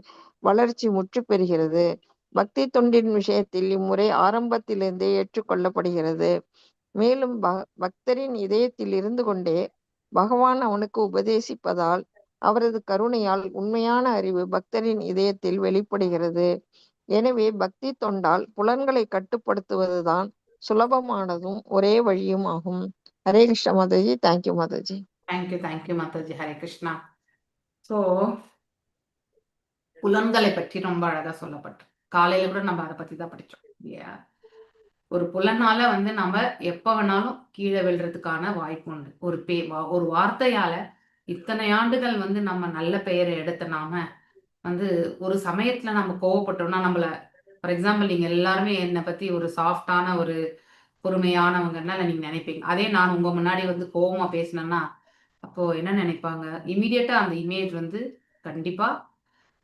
S5: வளர்ச்சி முற்று பெறுகிறது. பக்தி தொண்டின் விஷயத்தில் இம்முறை ஆரம்பத்திலிருந்தே ஏற்றுக்கொள்ளப்படுகிறது. மேலும் பக்தரின் இதயத்தில் இருந்து கொண்டே பகவான் அவனுக்கு உபதேசிப்பதால் அவரது கருணையால் உண்மையான அறிவு பக்தரின் இதயத்தில் வெளிப்படுகிறது. எனவே பக்தி தொண்டால் புலன்களை கட்டுப்படுத்துவதுதான் சுலபமானதும் ஒரே வழியும் ஆகும். Hare Krishna Mataji. Thank you Mataji.
S1: Thank you Mataji. Hare Krishna. So புலன்களை பற்றி ரொம்ப அழகா சொல்லப்பட்டு காலையில கூட நம்ம அதை பத்தி தான் படிச்சோம் இல்லையா? ஒரு புலனால வந்து நம்ம எப்ப வேணாலும் கீழே விழுறதுக்கான வாய்ப்பு உண்டு. ஒரு வார்த்தையால இத்தனை ஆண்டுகள் வந்து நம்ம நல்ல பெயரை எடுத்த நாம வந்து ஒரு சமயத்துல நம்ம கோவப்பட்டோம்னா நம்மள, ஃபார் எக்ஸாம்பிள் நீங்க எல்லாருமே என்னை பத்தி ஒரு சாஃப்டான ஒரு பொறுமையானவங்கன்னு நீங்க நினைப்பீங்க. அதே நான் உங்க முன்னாடி வந்து கோவமா பேசினேன்னா அப்போ என்ன நினைப்பாங்க? இமீடியட்டா அந்த இமேஜ் வந்து கண்டிப்பா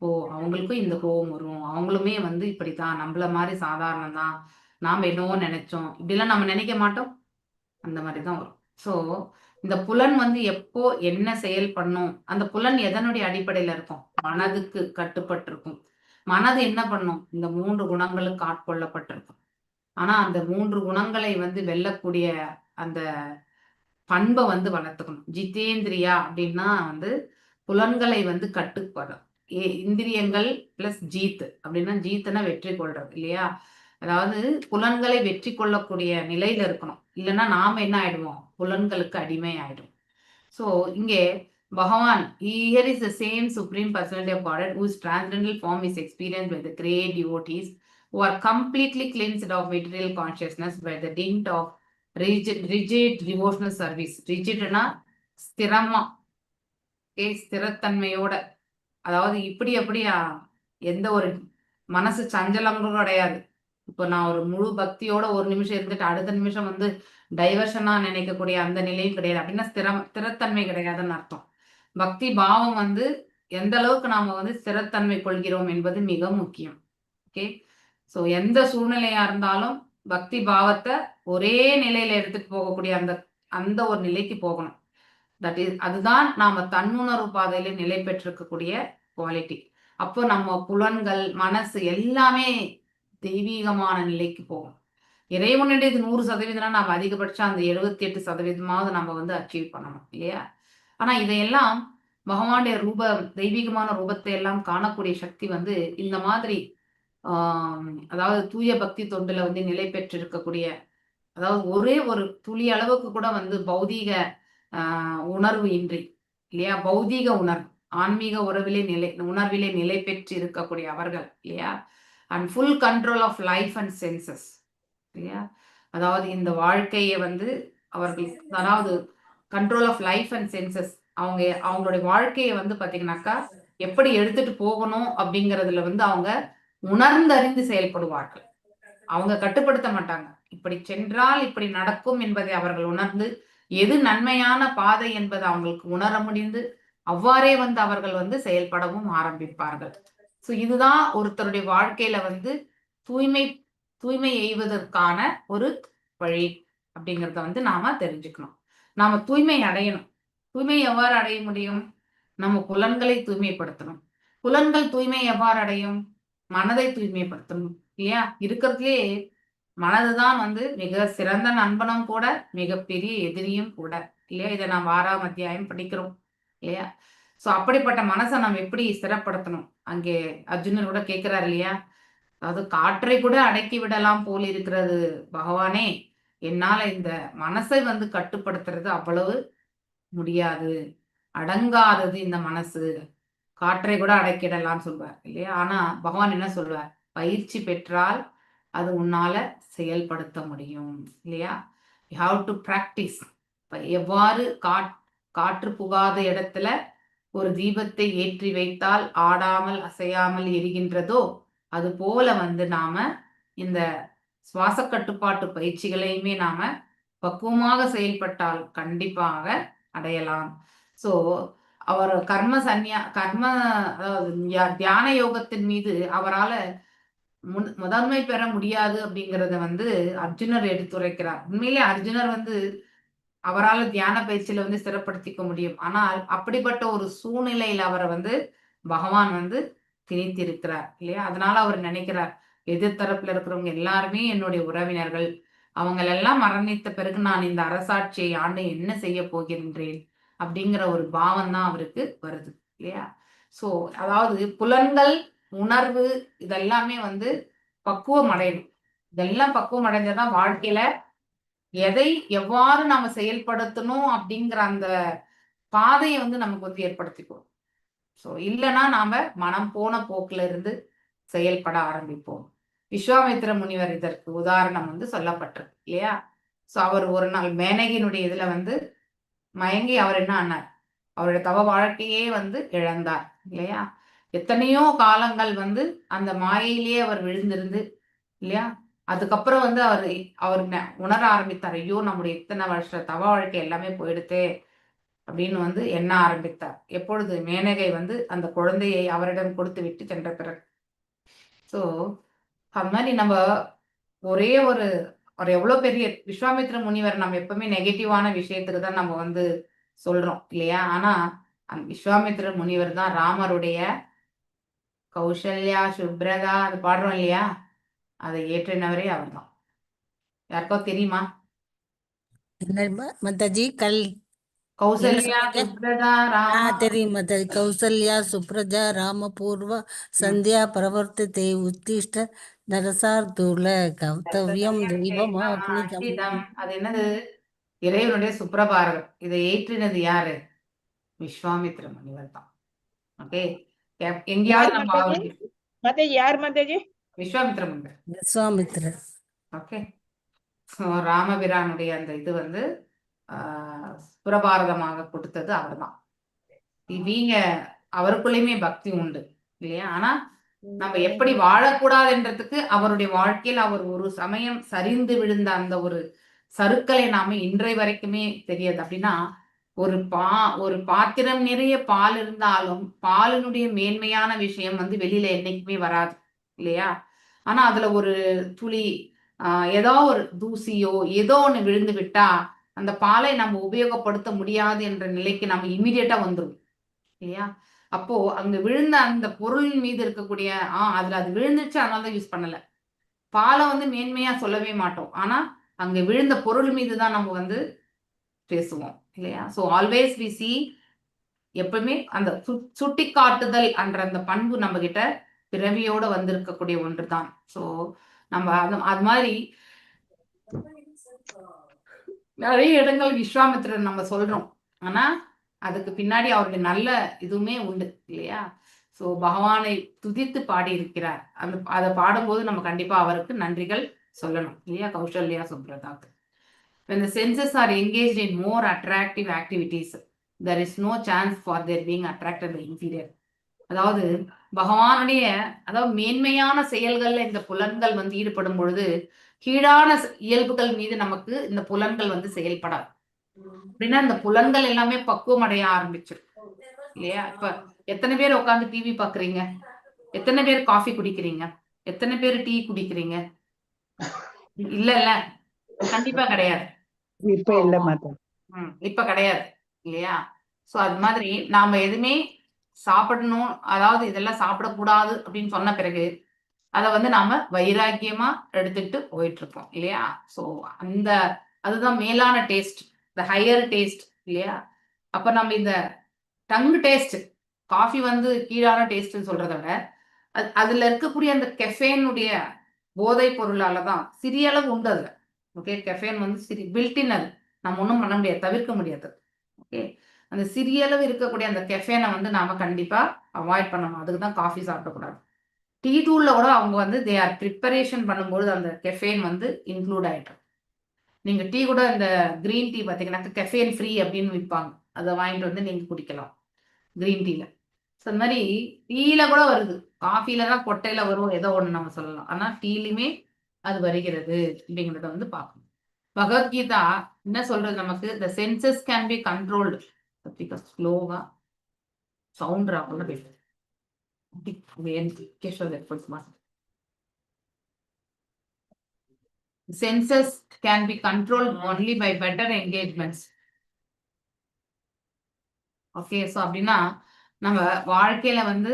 S1: ஓ அவங்களுக்கும் இந்த கோவம் வரும், அவங்களுமே வந்து இப்படித்தான், நம்மள மாதிரி சாதாரணம் தான், நாம என்னவோ நினைச்சோம், இப்படிலாம் நம்ம நினைக்க மாட்டோம். அந்த மாதிரி தான் வரும். ஸோ இந்த புலன் வந்து எப்போ என்ன செயல் பண்ணும், அந்த புலன் எதனுடைய அடிப்படையில இருக்கும்? மனதுக்கு கட்டுப்பட்டு இருக்கும். மனது என்ன பண்ணும்? இந்த 3 குணங்களுக்கு ஆட்கொள்ளப்பட்டிருக்கும். ஆனா அந்த 3 குணங்களை வந்து வெல்லக்கூடிய அந்த பண்பை வந்து வளர்த்துக்கணும். ஜிதேந்திரியா அப்படின்னா வந்து புலன்களை வந்து கட்டுப்படும். இந்திரியங்கள் பிளஸ் ஜீத் அப்படின்னா, ஜீத்துனா வெற்றி கொள்றது இல்லையா? அதாவது புலன்களை வெற்றி கொள்ளக்கூடிய நிலையில இருக்கணும். இல்லைன்னா நாம என்ன ஆயிடுவோம்? புலன்களுக்கு அடிமை ஆயிடும். ஸோ இங்கே பகவான் here is the same supreme personality of Godhead whose transcendental form is experienced by the great devotees who are completely cleansed of material consciousness by the dint of rigid devotional service. Rigidனா ஸ்திரமா, ஸ்திரத்தன்மையோட, அதாவது இப்படி அப்படியா எந்த ஒரு மனசு சஞ்சலங்களும் கிடையாது. இப்போ நான் ஒரு முழு பக்தியோட ஒரு நிமிஷம் இருந்துட்டு அடுத்த நிமிஷம் வந்து டைவர்ஷனா நினைக்கக்கூடிய அந்த நிலையும் கிடையாது. அப்படின்னா ஸ்திரத்தன்மை கிடையாதுன்னு அர்த்தம். பக்தி பாவம் வந்து எந்த அளவுக்கு நாம வந்து ஸ்திரத்தன்மை கொள்கிறோம் என்பது மிக முக்கியம். ஓகே, ஸோ எந்த சூழ்நிலையா இருந்தாலும் பக்தி பாவத்தை ஒரே நிலையில எடுத்துட்டு போகக்கூடிய அந்த அந்த ஒரு நிலைக்கு போகணும். அதுதான் நாம தன்னுணர்வு பாதையில நிலை பெற்றிருக்கக்கூடிய குவாலிட்டி. அப்போ நம்ம புலன்கள் மனசு எல்லாமே தெய்வீகமான நிலைக்கு போகும். இறைவனுடைய 100% நம்ம அதிகபட்சம் அந்த 78% நம்ம வந்து அச்சீவ் பண்ணணும் இல்லையா? ஆனா இதையெல்லாம் பகவானுடைய தெய்வீகமான ரூபத்தை எல்லாம் காணக்கூடிய சக்தி வந்து இந்த மாதிரி அதாவது தூய பக்தி தொண்டுல வந்து நிலை பெற்றிருக்கக்கூடிய, அதாவது ஒரே ஒரு துளி அளவுக்கு கூட வந்து பௌதீக உணர்வு இன்றி இல்லையா, பௌதீக உணர்வு ஆன்மீக உணர்விலே நிலை பெற்று இருக்கக்கூடிய அவர்கள் இல்லையா, and full control of life and senses இல்லையா, அதாவது இந்த வாழ்க்கையை வந்து அவர்கள், அதாவது control of life and senses, அவங்களுடைய வாழ்க்கையை வந்து பாத்தீங்கன்னாக்கா எப்படி எடுத்துட்டு போகணும் அப்படிங்கறதுல வந்து அவங்க உணர்ந்தறிந்து செயல்படுவார்கள். அவங்க கட்டுப்படுத்த மாட்டாங்க. இப்படி சென்றால் இப்படி நடக்கும் என்பதை அவர்கள் உணர்ந்து, எது நன்மையான பாதை என்பதை அவங்களுக்கு உணர முடிந்து அவ்வாறே வந்து அவர்கள் வந்து செயல்படவும் ஆரம்பிப்பார்கள். ஸோ இதுதான் ஒருத்தருடைய வாழ்க்கையில வந்து தூய்மை எய்வதற்கான ஒரு வழி அப்படிங்கிறத வந்து நாம தெரிஞ்சுக்கணும். நாம தூய்மை அடையணும். தூய்மை எவ்வாறு அடைய முடியும்? நம்ம புலன்களை தூய்மைப்படுத்தணும். புலன்கள் தூய்மை எவ்வாறு அடையும்? மனதை தூய்மைப்படுத்தணும் இல்லையா? இருக்கிறதுலே மனதுதான் வந்து மிக சிறந்த நண்பனும் கூட, மிகப்பெரிய எதிரியும் கூட இல்லையா? இதை நாம் 6ஆம் அத்தியாயம் படிக்கிறோம் இல்லையா? சோ அப்படிப்பட்ட மனசை நம்ம எப்படி ஸ்திரப்படுத்தணும்? அங்கே அர்ஜுனர் கூட கேட்கிறார் இல்லையா, அதாவது காற்றை கூட அடக்கி விடலாம் போல் இருக்கிறது பகவானே, என்னால இந்த மனசை வந்து கட்டுப்படுத்துறது அவ்வளவு முடியாது, அடங்காதது இந்த மனசு, காற்றை கூட அடக்கிடலாம் சொல்வார் இல்லையா? ஆனா பகவான் என்ன சொல்வார்? பயிற்சி பெற்றால் அது உன்னால செயல்படுத்த முடியும் இல்லையா? You have to practise. எவ்வாறு காற்று புகாத இடத்துல ஒரு தீபத்தை ஏற்றி வைத்தால் ஆடாமல் அசையாமல் எரிகின்றதோ அது போல வந்து நாம இந்த சுவாச கட்டுப்பாட்டு பயிற்சிகளையுமே நாம பக்குவமாக செயல்பட்டால் கண்டிப்பாக அடையலாம். சோ அவர் தியான யோகத்தின் மீது அவரால முதன்மை பெற முடியாது அப்படிங்கறத வந்து அர்ஜுனர் எடுத்துரைக்கிறார். உண்மையிலே அர்ஜுனர் வந்து அவரால் தியான பயிற்சியில வந்து ஸ்திரப்படுத்திக்க முடியும். ஆனால் அப்படிப்பட்ட ஒரு சூழ்நிலையில அவரை வந்து பகவான் வந்து திணித்திருக்கிறார் இல்லையா? அதனால அவர் நினைக்கிறார், எதிர்த்தரப்புல இருக்கிறவங்க எல்லாருமே என்னுடைய உறவினர்கள், அவங்களெல்லாம் மரணித்த பிறகு நான் இந்த அரசாட்சியை ஆண்டு என்ன செய்ய போகின்றேன் அப்படிங்கிற ஒரு பாவம் தான் அவருக்கு வருது இல்லையா? சோ அதாவது புலன்கள் உணர்வு இதெல்லாமே வந்து பக்குவம் அடையணும். இதெல்லாம் பக்குவம் அடைஞ்சதான் வாழ்க்கையில எதை எவ்வாறு நாம செயல்படுத்தணும் அப்படிங்கிற அந்த பாதையை வந்து நமக்கு வந்து ஏற்படுத்திக்குவோம். சோ இல்லைன்னா நாம மனம் போன போக்குல இருந்து செயல்பட ஆரம்பிப்போம். விஸ்வாமித்திர முனிவர் இதற்கு உதாரணம் வந்து சொல்லப்பட்டிருக்கு இல்லையா? சோ அவர் ஒரு நாள் மேனகியினுடைய இதுல வந்து மயங்கி அவர் என்ன ஆனார், அவருடைய தவ வாழ்க்கையே வந்து இழந்தார் இல்லையா? எத்தனையோ காலங்கள் வந்து அந்த மாயையிலேயே அவர் விழுந்திருந்து இல்லையா? அதுக்கப்புறம் வந்து அவர் உணர ஆரம்பித்தார், ஐயோ நம்முடைய இத்தனை வருஷ தவ வாழ்க்கை எல்லாமே போயிடுத்தே அப்படின்னு வந்து எண்ண ஆரம்பித்தார். எப்பொழுது மேனகை வந்து அந்த குழந்தையை அவரிடம் கொடுத்து விட்டு சென்ற பிறகு. ஸோ அது மாதிரி நம்ம ஒரே ஒரு ஒரு எவ்வளவு பெரிய விஸ்வாமித்திர முனிவர் நம்ம எப்பவுமே நெகட்டிவான விஷயத்துக்கு தான் நம்ம வந்து சொல்றோம் இல்லையா? ஆனா அந்த விஸ்வாமித்திர முனிவர் தான் ராமருடைய கௌசல்யா சுப்ரதா அது பாடுறோம் இல்லையா? அதை ஏற்றினவரே அவர் தான். யாருக்கோ தெரியுமா?
S3: என்ன மாதாஜி என்ன
S1: கௌசல்யா
S3: சொன்னீங்க?
S1: சுப்ரதா ராம
S3: தெரியும் மாதாஜி. கௌசல்யா சுப்ரஜா ராமபூர்வ சந்தியா பிரவர்த்ததே உத்திஷ்ட நரசார்தூல கர்த்தவ்யம் தெய்வமாப்னிகம்.
S1: அது என்னது? இறைவனுடைய சுப்ரபாரதம். இதை ஏற்றினது யாரு? விஸ்வாமித்திர முனிவர் தான். ஓகே, எங்கேயாவது
S2: யார்
S1: நம்ம
S2: மாதாஜி?
S1: அவருக்கு
S2: மாதாஜி யார் மாதாஜி?
S1: விஸ்வாமித்திர முனிவர்.
S3: விஸ்வாமித்திரர்.
S1: ஓகே, ராமபிரானுடைய அந்த இது வந்து சுப்ரபாரதமாக கொடுத்தது அவர்தான். இவங்க அவருக்குள்ளயுமே பக்தி உண்டு இல்லையா? ஆனா நம்ம எப்படி வாழக்கூடாதுன்றதுக்கு அவருடைய வாழ்க்கையில் அவர் ஒரு சமயம் சரிந்து விழுந்த அந்த ஒரு சருக்களை நாம இன்றைய வரைக்குமே தெரியாது. அப்படின்னா ஒரு பாத்திரம் நிறைய பால் இருந்தாலும் பாலினுடைய மேன்மையான விஷயம் வந்து வெளியில என்னைக்குமே வராது இல்லையா? ஆனா அதுல ஒரு துளி ஏதோ ஒரு தூசியோ ஏதோ ஒண்ணு விழுந்து விட்டா அந்த பாலை நம்ம உபயோகப்படுத்த முடியாது என்ற நிலைக்கு நம்ம இமீடியட்டா வந்துடும் இல்லையா? அப்போ அங்க விழுந்த அந்த பொருள் மீது இருக்கக்கூடிய அதுல அது விழுந்துச்சு அதனாலதான் யூஸ் பண்ணல. பாலை வந்து மேன்மையா சொல்லவே மாட்டோம். ஆனா அங்க விழுந்த பொருள் மீது தான் நம்ம வந்து பேசுவோம் இல்லையா? ஸோ ஆல்வேஸ் வி சி, எப்பவுமே அந்த சுட்டி காட்டுதல் என்ற அந்த பண்பு நம்ம கிட்ட பிறவியோட வந்திருக்கக்கூடிய ஒன்று தான். ஸோ நம்ம அது மாதிரி நிறைய இடங்கள் விஸ்வாமித்திரர் நம்ம சொல்றோம். ஆனா அதுக்கு பின்னாடி அவருடைய நல்ல இதுவுமே உண்டு இல்லையா? ஸோ பகவானை துதித்து பாடி இருக்கிறார். அதை பாடும்போது நம்ம கண்டிப்பா அவருக்கு நன்றிகள் சொல்லணும் இல்லையா? Kausalya சுப்ரதாக்கு. When the senses are engaged in more attractive activities, there is no chance for their being attracted by inferior. அதாவது பகவானுடைய மேன்மையான செயல்கள்ல இந்த புலன்கள் வந்து ஈடுபடும் பொழுது கீழான இயல்புகள் மீது நமக்கு இந்த புலன்கள் வந்து செயல்படாது. அப்படின்னா இந்த புலன்கள் எல்லாமே பக்குவம் அடைய ஆரம்பிச்சிடும் இல்லையா? இப்ப எத்தனை பேர் உட்காந்து டிவி பாக்குறீங்க? எத்தனை பேர் காஃபி குடிக்கிறீங்க? எத்தனை பேர் டீ குடிக்கிறீங்க? இல்ல கண்டிப்பா கிடையாது.
S6: இப்ப இல்ல மாதாஜி.
S1: இப்ப கிடையாது இல்லையா? சோ அது மாதிரி நாம எதுவுமே சாப்பிடணும், அதாவது இதெல்லாம் சாப்பிடக்கூடாது அப்படின்னு சொன்ன பிறகு அதை வந்து நாம வைராக்கியமா எடுத்துட்டு போயிட்டு இருக்கோம் இல்லையா? சோ அதுதான் மேலான டேஸ்ட், த ஹையர் டேஸ்ட் இல்லையா? அப்ப நம்ம இந்த டங் டேஸ்ட், காஃபி வந்து கீழான டேஸ்ட்னு சொல்றதை விட அதுல இருக்கக்கூடிய அந்த கெஃபேனுடைய போதை பொருளால தான் சிறிய அளவு உண்டு அதுல. ஓகே, கெஃபேன் வந்து பில்டின், அது நம்ம ஒன்றும் பண்ண முடியாது, தவிர்க்க முடியாது. ஓகே, அந்த சிறிய அளவு இருக்கக்கூடிய அந்த கெஃபேனை வந்து நாம கண்டிப்பா அவாய்ட் பண்ணணும். அதுக்கு தான் காஃபி சாப்பிடக்கூடாது. டீ தூள்ல கூட அவங்க வந்து தே ஆர் ப்ரிப்பரேஷன் பண்ணும்போது அந்த கெஃபேன் வந்து இன்க்ளூட் ஆயிடும். நீங்க டீ கூட இந்த கிரீன் டீ பார்த்தீங்கன்னா கெஃபேன் ஃப்ரீ அப்படின்னு விற்பாங்க. அதை வாங்கிட்டு வந்து நீங்க குடிக்கலாம் கிரீன் டீல. ஸோ இந்த மாதிரி டீல கூட வருது, காஃபில தான் கொட்டையில வரும் ஏதோ ஒன்று நம்ம சொல்லலாம். ஆனா டீலையுமே அது வருகிறது அப்படிங்கிறத வந்து பார்க்கணும். பகவத்கீதா என்ன சொல்றது நமக்கு? the senses can be controlled. ஸ்லோவா சவுண்ட் ராகுல பேசு. Senses can be controlled only by better engagements. Okay, so அப்படின்னா நம்ம வாழ்க்கையில வந்து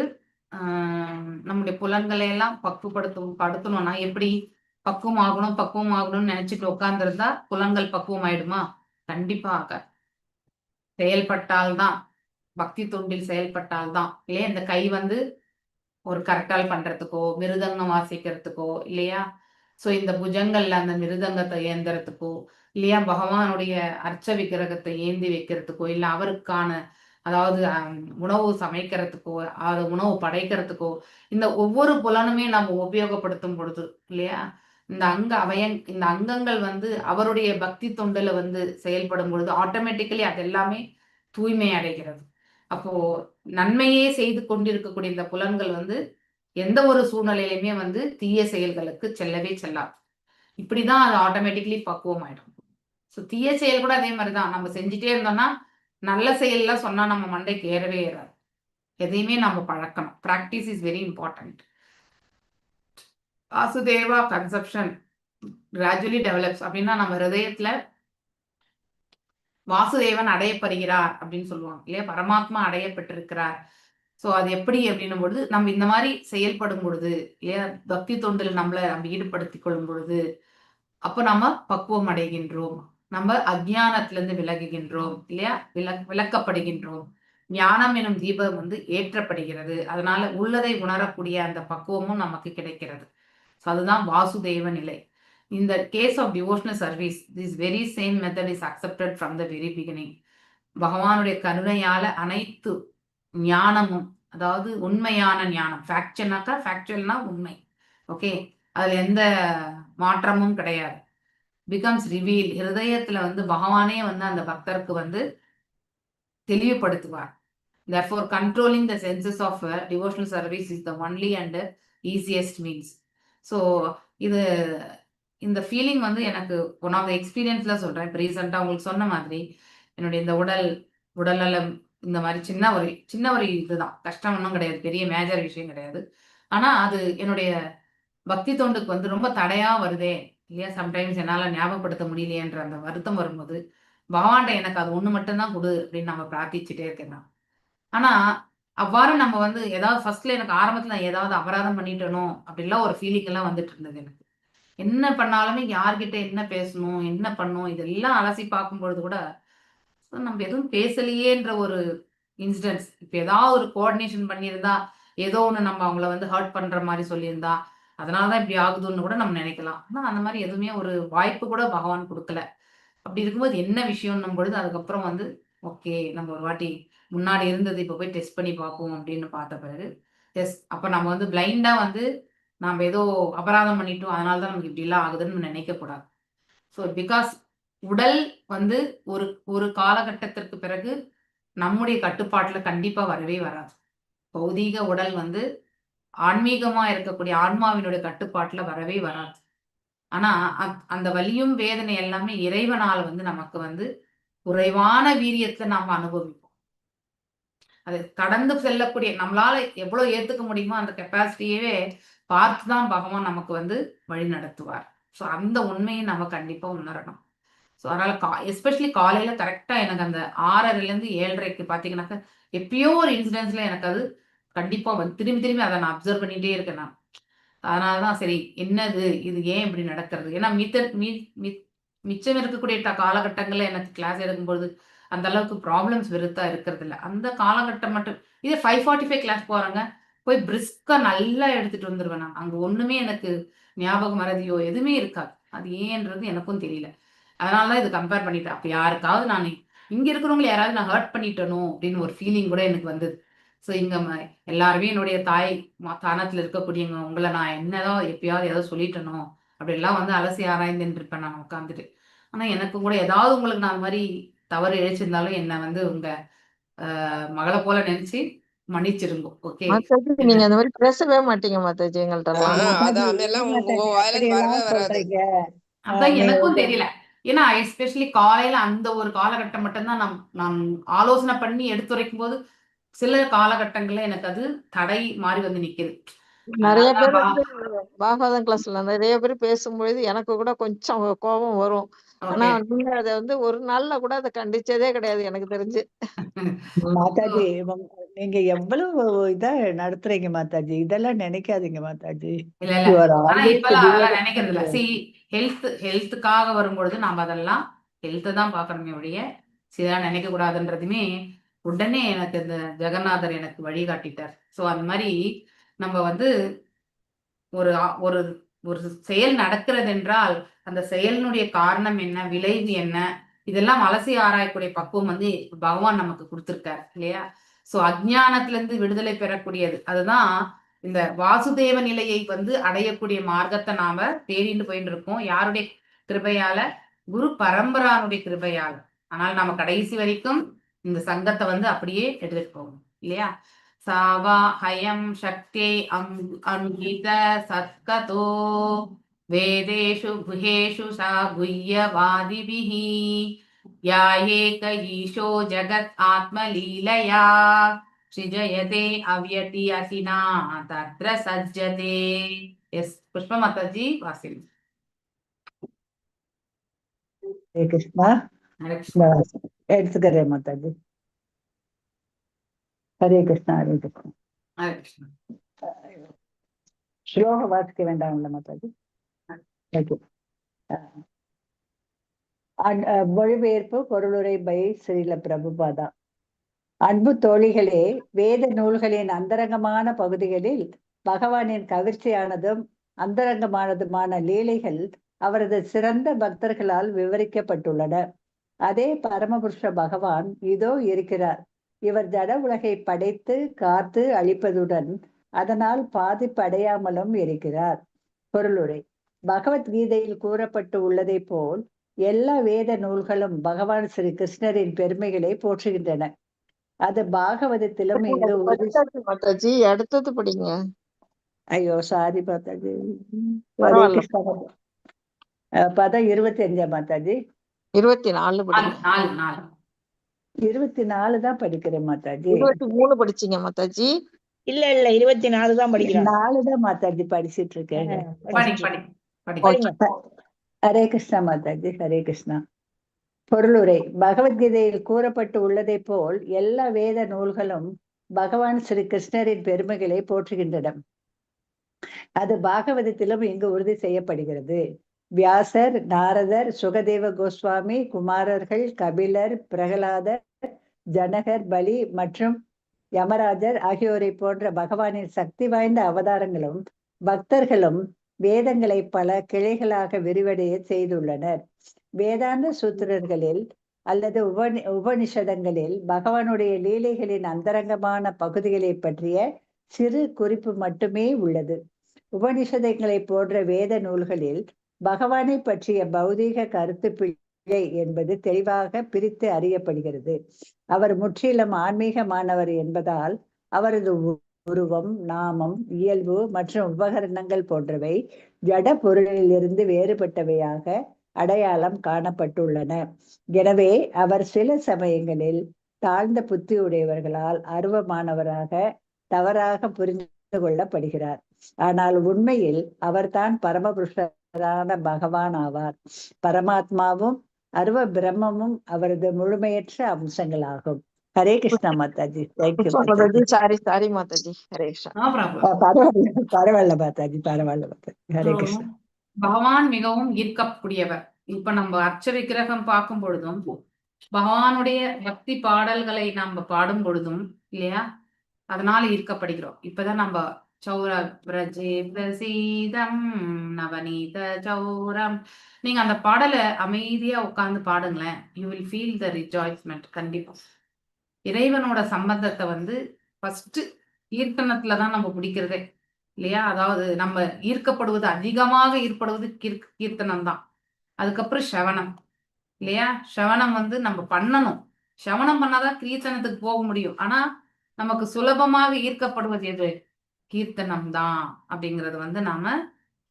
S1: நம்முடைய புலன்களை எல்லாம் படுத்தணும்னா எப்படி பக்குவம் ஆகணும்னு நினைச்சிட்டு உட்கார்ந்துருந்தா புலன்கள் பக்குவம் ஆயிடுமா? கண்டிப்பாக செயல்பட்டால்தான், பக்தி தொண்டில் செயல்பட்டால்தான் இல்லையா? இந்த கை வந்து ஒரு கரெக்டால் பண்றதுக்கோ மிருதங்கம் வாசிக்கிறதுக்கோ இல்லையா? சோ இந்த புஜங்கள்ல அந்த மிருதங்கத்தை ஏந்துறதுக்கோ இல்லையா, பகவானுடைய அர்ச்ச விக்கிரகத்தை ஏந்தி வைக்கிறதுக்கோ இல்ல அவருக்கான அதாவது உணவு சமைக்கிறதுக்கோ அது உணவு படைக்கிறதுக்கோ இந்த ஒவ்வொரு புலனுமே நம்ம உபயோகப்படுத்தும் பொழுது இல்லையா, இந்த அங்கங்கள் வந்து அவருடைய பக்தி தொண்டுல வந்து செயல்படும் பொழுது ஆட்டோமேட்டிக்கலி அது எல்லாமே தூய்மை அடைகிறது. அப்போ நன்மையே செய்து கொண்டிருக்கக்கூடிய இந்த புலன்கள் வந்து எந்த ஒரு சூழ்நிலையிலுமே வந்து தீய செயல்களுக்கு செல்லவே செல்லாது. இப்படிதான் அது ஆட்டோமேட்டிக்கலி பக்குவம் ஆயிடும். ஸோ தீய செயல் கூட அதே மாதிரிதான். நம்ம செஞ்சுட்டே இருந்தோம்னா நல்ல செயல்லாம் சொன்னா நம்ம மண்டைக்கு ஏறவே ஏறாது. எதையுமே நம்ம பழக்கணும். Practice is very important. Vasudeva conception gradually develops அப்படின்னா நம்ம ஹிருதயத்துல வாசுதேவன் அடையப்படுகிறார் அப்படின்னு சொல்லுவாங்க இல்லையா, பரமாத்மா அடையப்பட்டிருக்கிறார். ஸோ அது எப்படி அப்படின்னும் பொழுது நம்ம இந்த மாதிரி செயல்படும் பொழுது இல்லையா, பக்தி தொண்டில் நம்மளை நம்ம ஈடுபடுத்திக் கொள்ளும் பொழுது அப்போ நம்ம பக்குவம் அடைகின்றோம், நம்ம அஜ்ஞானத்திலிருந்து விலகுகின்றோம் இல்லையா, விளக்கப்படுகின்றோம். ஞானம் எனும் தீபம் வந்து ஏற்றப்படுகிறது. அதனால உள்ளதை உணரக்கூடிய அந்த பக்குவமும் நமக்கு கிடைக்கிறது. ஸோ அதுதான் வாசுதேவ நிலை. In the case of devotional service, this very same method is accepted from the very beginning. பகவானுடைய கருணையால அனைத்து ஞானமும், அதாவது உண்மையான ஞானம், ஃபேக்சுவல்னா உண்மை, ஓகே, அதுல எந்த மாற்றமும் கிடையாது. பிகம்ஸ் ரிவீல், ஹிருதயத்துல வந்து பகவானே வந்து அந்த பக்தருக்கு வந்து தெளிவுபடுத்துவார். Therefore, controlling the senses of devotional service is the only and easiest means. So, இது இந்த ஃபீலிங் வந்து எனக்கு ஒன் ஆஃப் த எக்ஸ்பீரியன்ஸ்ல சொல்றேன். இப்போ ரீசெண்டாக உங்களுக்கு சொன்ன மாதிரி என்னுடைய இந்த உடல்நலம் இந்த மாதிரி சின்ன ஒரு இதுதான், கஷ்டம் ஒன்றும் கிடையாது, பெரிய மேஜர் விஷயம் கிடையாது. ஆனா அது என்னுடைய பக்தி தொண்டுக்கு வந்து ரொம்ப தடையா வருதே இல்லையா, சம்டைம்ஸ் என்னால் ஞாபகப்படுத்த முடியலையேன்ற அந்த வருத்தம் வரும்போது பகவான்கிட்ட எனக்கு அது ஒன்று மட்டும்தான் கொடு அப்படின்னு நம்ம பிரார்த்திச்சுட்டே இருக்கேன். ஆனா அவ்வாறு நம்ம வந்து ஏதாவது ஃபர்ஸ்ட்ல எனக்கு ஆரம்பத்துல நான் ஏதாவது அபராதம் பண்ணிட்டனோ அப்படிலாம் ஒரு ஃபீலிங் எல்லாம் வந்துட்டு இருந்தது எனக்கு. என்ன பண்ணாலுமே யார்கிட்ட என்ன பேசணும், என்ன பண்ணணும், இதெல்லாம் அலசி பார்க்கும்பொழுது கூட நம்ம எதுவும் பேசலையேன்ற ஒரு இன்சிடென்ட்ஸ். இப்போ ஏதாவது ஒரு கோஆர்டினேஷன் பண்ணியிருந்தா, ஏதோ ஒன்று நம்ம அவங்கள வந்து ஹர்ட் பண்ற மாதிரி சொல்லியிருந்தா, அதனாலதான் இப்படி ஆகுதுன்னு கூட நம்ம நினைக்கலாம். ஆனா அந்த மாதிரி எதுவுமே ஒரு வாய்ப்பு கூட பகவான் கொடுக்கல. அப்படி இருக்கும்போது என்ன விஷயம்னும் பொழுது அதுக்கப்புறம் வந்து ஓகே, நம்ம ஒரு வாட்டி முன்னாடி இருந்தது இப்போ போய் டெஸ்ட் பண்ணி பார்ப்போம் அப்படின்னு பார்த்த பிறகு அப்போ நம்ம வந்து பிளைண்டா வந்து நம்ம ஏதோ அபராதம் பண்ணிட்டோம் அதனால தான் நமக்கு இப்படிலாம் ஆகுதுன்னு நினைக்கக்கூடாது. ஸோ பிகாஸ் உடல் வந்து ஒரு காலகட்டத்திற்கு பிறகு நம்முடைய கட்டுப்பாட்டில் கண்டிப்பா வரவே வராது. பௌதீக உடல் வந்து ஆன்மீகமா இருக்கக்கூடிய ஆன்மாவினுடைய கட்டுப்பாட்டுல வரவே வராது. ஆனா அந்த வலியும் வேதனை எல்லாமே இறைவனால் வந்து நமக்கு வந்து குறைவான வீரியத்தை நாம அனுபவிப்போம். அது கடந்து செல்லக்கூடிய நம்மளால எவ்வளவு ஏத்துக்க முடியுமோ அந்த கெப்பாசிட்டியவே பார்த்துதான் பகவான் நமக்கு வந்து வழி நடத்துவார். ஸோ அந்த உண்மையை நம்ம கண்டிப்பா உணரணும். ஸோ அதனால எஸ்பெஷலி காலையில கரெக்டா எனக்கு அந்த 6:30லேருந்து 7:30க்கு பாத்தீங்கன்னாக்கா எப்பயோ ஒரு இன்சிடென்ட்ஸ்ல எனக்கு அது கண்டிப்பா வந்து திரும்பி அதை நான் அப்சர்வ் பண்ணிட்டே இருக்கேன் நான். அதனாலதான் சரி என்னது இது, ஏன் இப்படி நடக்கிறது, ஏன்னா மிச்சம் இருக்கக்கூடிய காலகட்டங்கள்ல எனக்கு கிளாஸ் எடுக்கும்போது அந்த அளவுக்கு ப்ராப்ளம்ஸ் வெறுத்தா இருக்கிறது இல்லை. அந்த காலகட்டம் மட்டும் இதே 5:45 கிளாஸ் போறாங்க, போய் பிரிஸ்கா நல்லா எடுத்துட்டு வந்துருவேன் நான். அங்க ஒண்ணுமே எனக்கு ஞாபகம் மறதியோ எதுவுமே இருக்காது. அது ஏன்றது எனக்கும் தெரியல. அதனாலதான் இது கம்பேர் பண்ணிட்டேன். அப்ப யாருக்காவது நான் இங்க இருக்கிறவங்களை யாராவது நான் ஹர்ட் பண்ணிட்டனோ அப்படின்னு ஒரு ஃபீலிங் கூட எனக்கு வந்தது. ஸோ இங்க எல்லாருமே என்னுடைய தாய் தானத்துல இருக்கக்கூடியவங்க, உங்களை நான் என்னதான் எப்பயாவது ஏதோ சொல்லிட்டனோ அப்படிலாம் வந்து அலசி ஆராய்ந்துட்டு இருப்பேன் நான் உட்காந்துட்டு. ஆனா எனக்கு கூட ஏதாவது உங்களுக்கு நான் மாதிரி தவறு இழைச்சிருந்தாலும் என்ன வந்து உங்க மகளை போல நினைச்சு மன்னிச்சிருங்க. ஓகே,
S5: மாதாஜி நீங்க அந்த மாதிரி பேசவே மாட்டீங்க மாதாஜி எங்கள்ட்ட எல்லாம்.
S4: அதான் அதெல்லாம் உங்க வாயில வரவே வராது.
S1: அதான் எனக்கும் தெரியல. ஏன்னா எஸ்பெஷலி காலையில அந்த ஒரு காலகட்டம் மட்டும்தான் நான் ஆலோசனை பண்ணி எடுத்துரைக்கும் போது சில காலகட்டங்கள்ல எனக்கு அது தடை மாறி வந்து நிக்குது.
S5: நிறைய பேர் வந்து பாகவதம் கிளாஸ்ல நிறைய பேர் பேசும்பொழுது எனக்கு கூட கொஞ்சம் கோபம் வரும். ஆனா நீங்க அதை வந்து ஒரு நாள்ல கூட அதை கண்டிச்சதே கிடையாது எனக்கு தெரிஞ்சு.
S6: மாதாஜி நீங்க எவ்வளவு இதா நடத்துறீங்க மாதாஜி, இதெல்லாம் நினைக்காதீங்க மாதாஜி.
S1: இல்ல ஆனா இப்பெல்லாம் அதெல்லாம் நினைக்கிறது இல்ல. சி ஹெல்த்துக்காக வரும்பொழுது நாம அதெல்லாம் ஹெல்த்தை தான் பாக்குறோமே ஒழிய இதெல்லாம் நினைக்க கூடாதுன்றதுமே உடனே எனக்கு இந்த ஜெகநாதர் எனக்கு வழிகாட்டிட்டார். ஸோ அந்த மாதிரி நம்ம வந்து ஒரு ஒரு செயல் நடக்கிறது என்றால் அந்த செயலினுடைய காரணம் என்ன, விளைவு என்ன, இதெல்லாம் அலசி ஆராயக்கூடிய பக்குவம் வந்து பகவான் நமக்கு கொடுத்திருக்காரு இல்லையா? சோ அஜ்ஞானத்துல இருந்து விடுதலை பெறக்கூடியது. அதுதான் இந்த வாசுதேவ நிலையை வந்து அடையக்கூடிய மார்க்கத்தை நாம தேடிட்டு போயிட்டு இருக்கோம். யாருடைய கிருபையால? குரு பரம்பரானுடைய கிருபையால. ஆனால் நாம கடைசி வரைக்கும் இந்த சங்கத்தை வந்து அப்படியே எடுத்துட்டு போகணும் இல்லையா? சாவா ஹயம் சக்தி அங்கித சத்கதோ வேதேஷு குஹேஷு சா குஹ்யவாதிபிஹி யா ஏக ஈஷோ ஜகத் ஆத்மலீலயா சிஜயதே அவ்யதி அசினா தத்ர சஜ்ஜதே. எஸ் புஷ்ப மாதாஜி வாசிம்.
S6: ஹரே கிருஷ்ணா. நான் எடுத்துக்கிறேன் மாதாஜி. ஹரே கிருஷ்ணா. ஹரே கிருஷ்ணா.
S1: ஹரே கிருஷ்ணா.
S6: ஸ்லோகம் வாசிக்க வேண்டாம்ல மாதாஜி? ஓகே. மொழிபெயர்ப்பு பொருளுரை பை ஸ்ரீல பிரபுபாதா. அன்பு தோழிகளே, வேத நூல்களின் அந்தரங்கமான பகுதிகளில் பகவானின் கவர்ச்சியானதும் அந்தரங்கமானதுமான லீலைகள் அவரது சிறந்த பக்தர்களால் விவரிக்கப்பட்டுள்ளன. அதே பரமபுருஷ பகவான் இதோ இருக்கிறார். இவர் ஜட உலகை படைத்து காத்து அழிப்பதுடன் அதனால் பாதிப்படையாமலும் இருக்கிறார். பொருளுரை. பகவத்கீதையில் கூறப்பட்டு உள்ளதை போல் எல்லா வேத நூல்களும் பகவான் ஸ்ரீ கிருஷ்ணரின் பெருமைகளை போற்றுகின்றன. அது பாகவதத்திலும் இங்கு
S5: மாதாஜி அடுத்தது படிங்க.
S6: ஐயோ சாரி மாதாஜி. ஹரே
S5: பரவாயில்ல.
S6: கிருஷ்ணா. பதம் 25 மாதாஜி.
S5: 24 படிங்க.
S6: 24 தான் படிக்கிறேன் மாதாஜி.
S5: 23 படிச்சீங்க மாதாஜி.
S2: இல்ல 24 தான் படிக்கிறேன்.
S6: 4 தான் மாதாஜி படிச்சிட்டு இருக்கேன். ஹரே கிருஷ்ணா மாதாஜி. ஹரே கிருஷ்ணா. பொருளுரை. பகவத்கீதையில் கூறப்பட்டு உள்ளதை போல் எல்லா வேத நூல்களும் பகவான் ஸ்ரீ கிருஷ்ணரின் பெருமைகளை போற்றுகின்றன. அது பாகவதத்திலும் இங்கு உறுதி செய்யப்படுகிறது. வியாசர், நாரதர், சுகதேவ கோஸ்வாமி, குமாரர்கள், கபிலர், பிரகலாதர், ஜனகர், பலி மற்றும் யமராஜர் ஆகியோரை போன்ற பகவானின் சக்தி வாய்ந்த அவதாரங்களும் பக்தர்களும் வேதங்களை பல கிளைகளாக விரிவடைய செய்துள்ளனர். வேதாந்த சூத்திரர்களில் அல்லது உபனிஷதங்களில் பகவானுடைய லீலைகளின் அந்தரங்கமான பகுதிகளை பற்றிய சிறு குறிப்பு மட்டுமே உள்ளது. உபனிஷதங்களை போன்ற வேத நூல்களில் பகவானை பற்றிய பௌதீக கருத்து பிழை என்பது தெளிவாக பிரித்து அறியப்படுகிறது. அவர் முற்றிலும் ஆன்மீகமானவர் என்பதால் அவரது உருவம், நாமம், இயல்பு மற்றும் உபகரணங்கள் போன்றவை ஜட பொருளிலிருந்து வேறுபட்டவையாக அடையாளம் காணப்பட்டுள்ளன. எனவே அவர் சில சமயங்களில் தாழ்ந்த புத்தி உடையவர்களால் அருவமானவராக தவறாக புரிந்து கொள்ளப்படுகிறார். ஆனால் உண்மையில் அவர்தான் பரமபுருஷரான பகவான் ஆவார். பரமாத்மாவும் அருவ பிரம்மமும் அவரது முழுமையற்ற அம்சங்களாகும். ஹரே கிருஷ்ணா மாதாஜி. தேங்க்யூ மாதாஜி.
S5: சாரி மாதாஜி. ஹரே கிருஷ்ணா.
S6: பரவாயில்ல மாதாஜி. பரவாயில்ல மாதாஜி. ஹரே கிருஷ்ணா.
S1: பகவான் மிகவும் ஈர்க்கக்கூடியவர். இப்ப நம்ம அர்ச்ச விக்கிரகம் பார்க்கும் பொழுதும் பகவானுடைய பக்தி பாடல்களை நம்ம பாடும் பொழுதும் இல்லையா, அதனால ஈர்க்கப்படுகிறோம். இப்பதான் நம்ம சௌர பிரஜே பிரசீதம் நவநீத சௌரம், நீங்க அந்த பாடலை அமைதியா உட்கார்ந்து பாடுங்களேன். You will feel the rejoicement. கண்டிப்பா இறைவனோட சம்பந்தத்தை வந்து ஃபர்ஸ்ட் கீர்த்தனத்துலதான் நம்ம பிடிக்கிறதே இல்லையா. அதாவது நம்ம ஈர்க்கப்படுவது, அதிகமாக ஈர்ப்படுவது கீர்த்தனம் தான். அதுக்கப்புறம் ஸ்ரவணம் இல்லையா. ஸ்ரவணம் வந்து நம்ம பண்ணணும். ஸ்ரவணம் பண்ணாதான் கீர்த்தனத்துக்கு போக முடியும். ஆனா நமக்கு சுலபமாக ஈர்க்கப்படுவது எது? கீர்த்தனம் தான் அப்படிங்கிறது வந்து நாம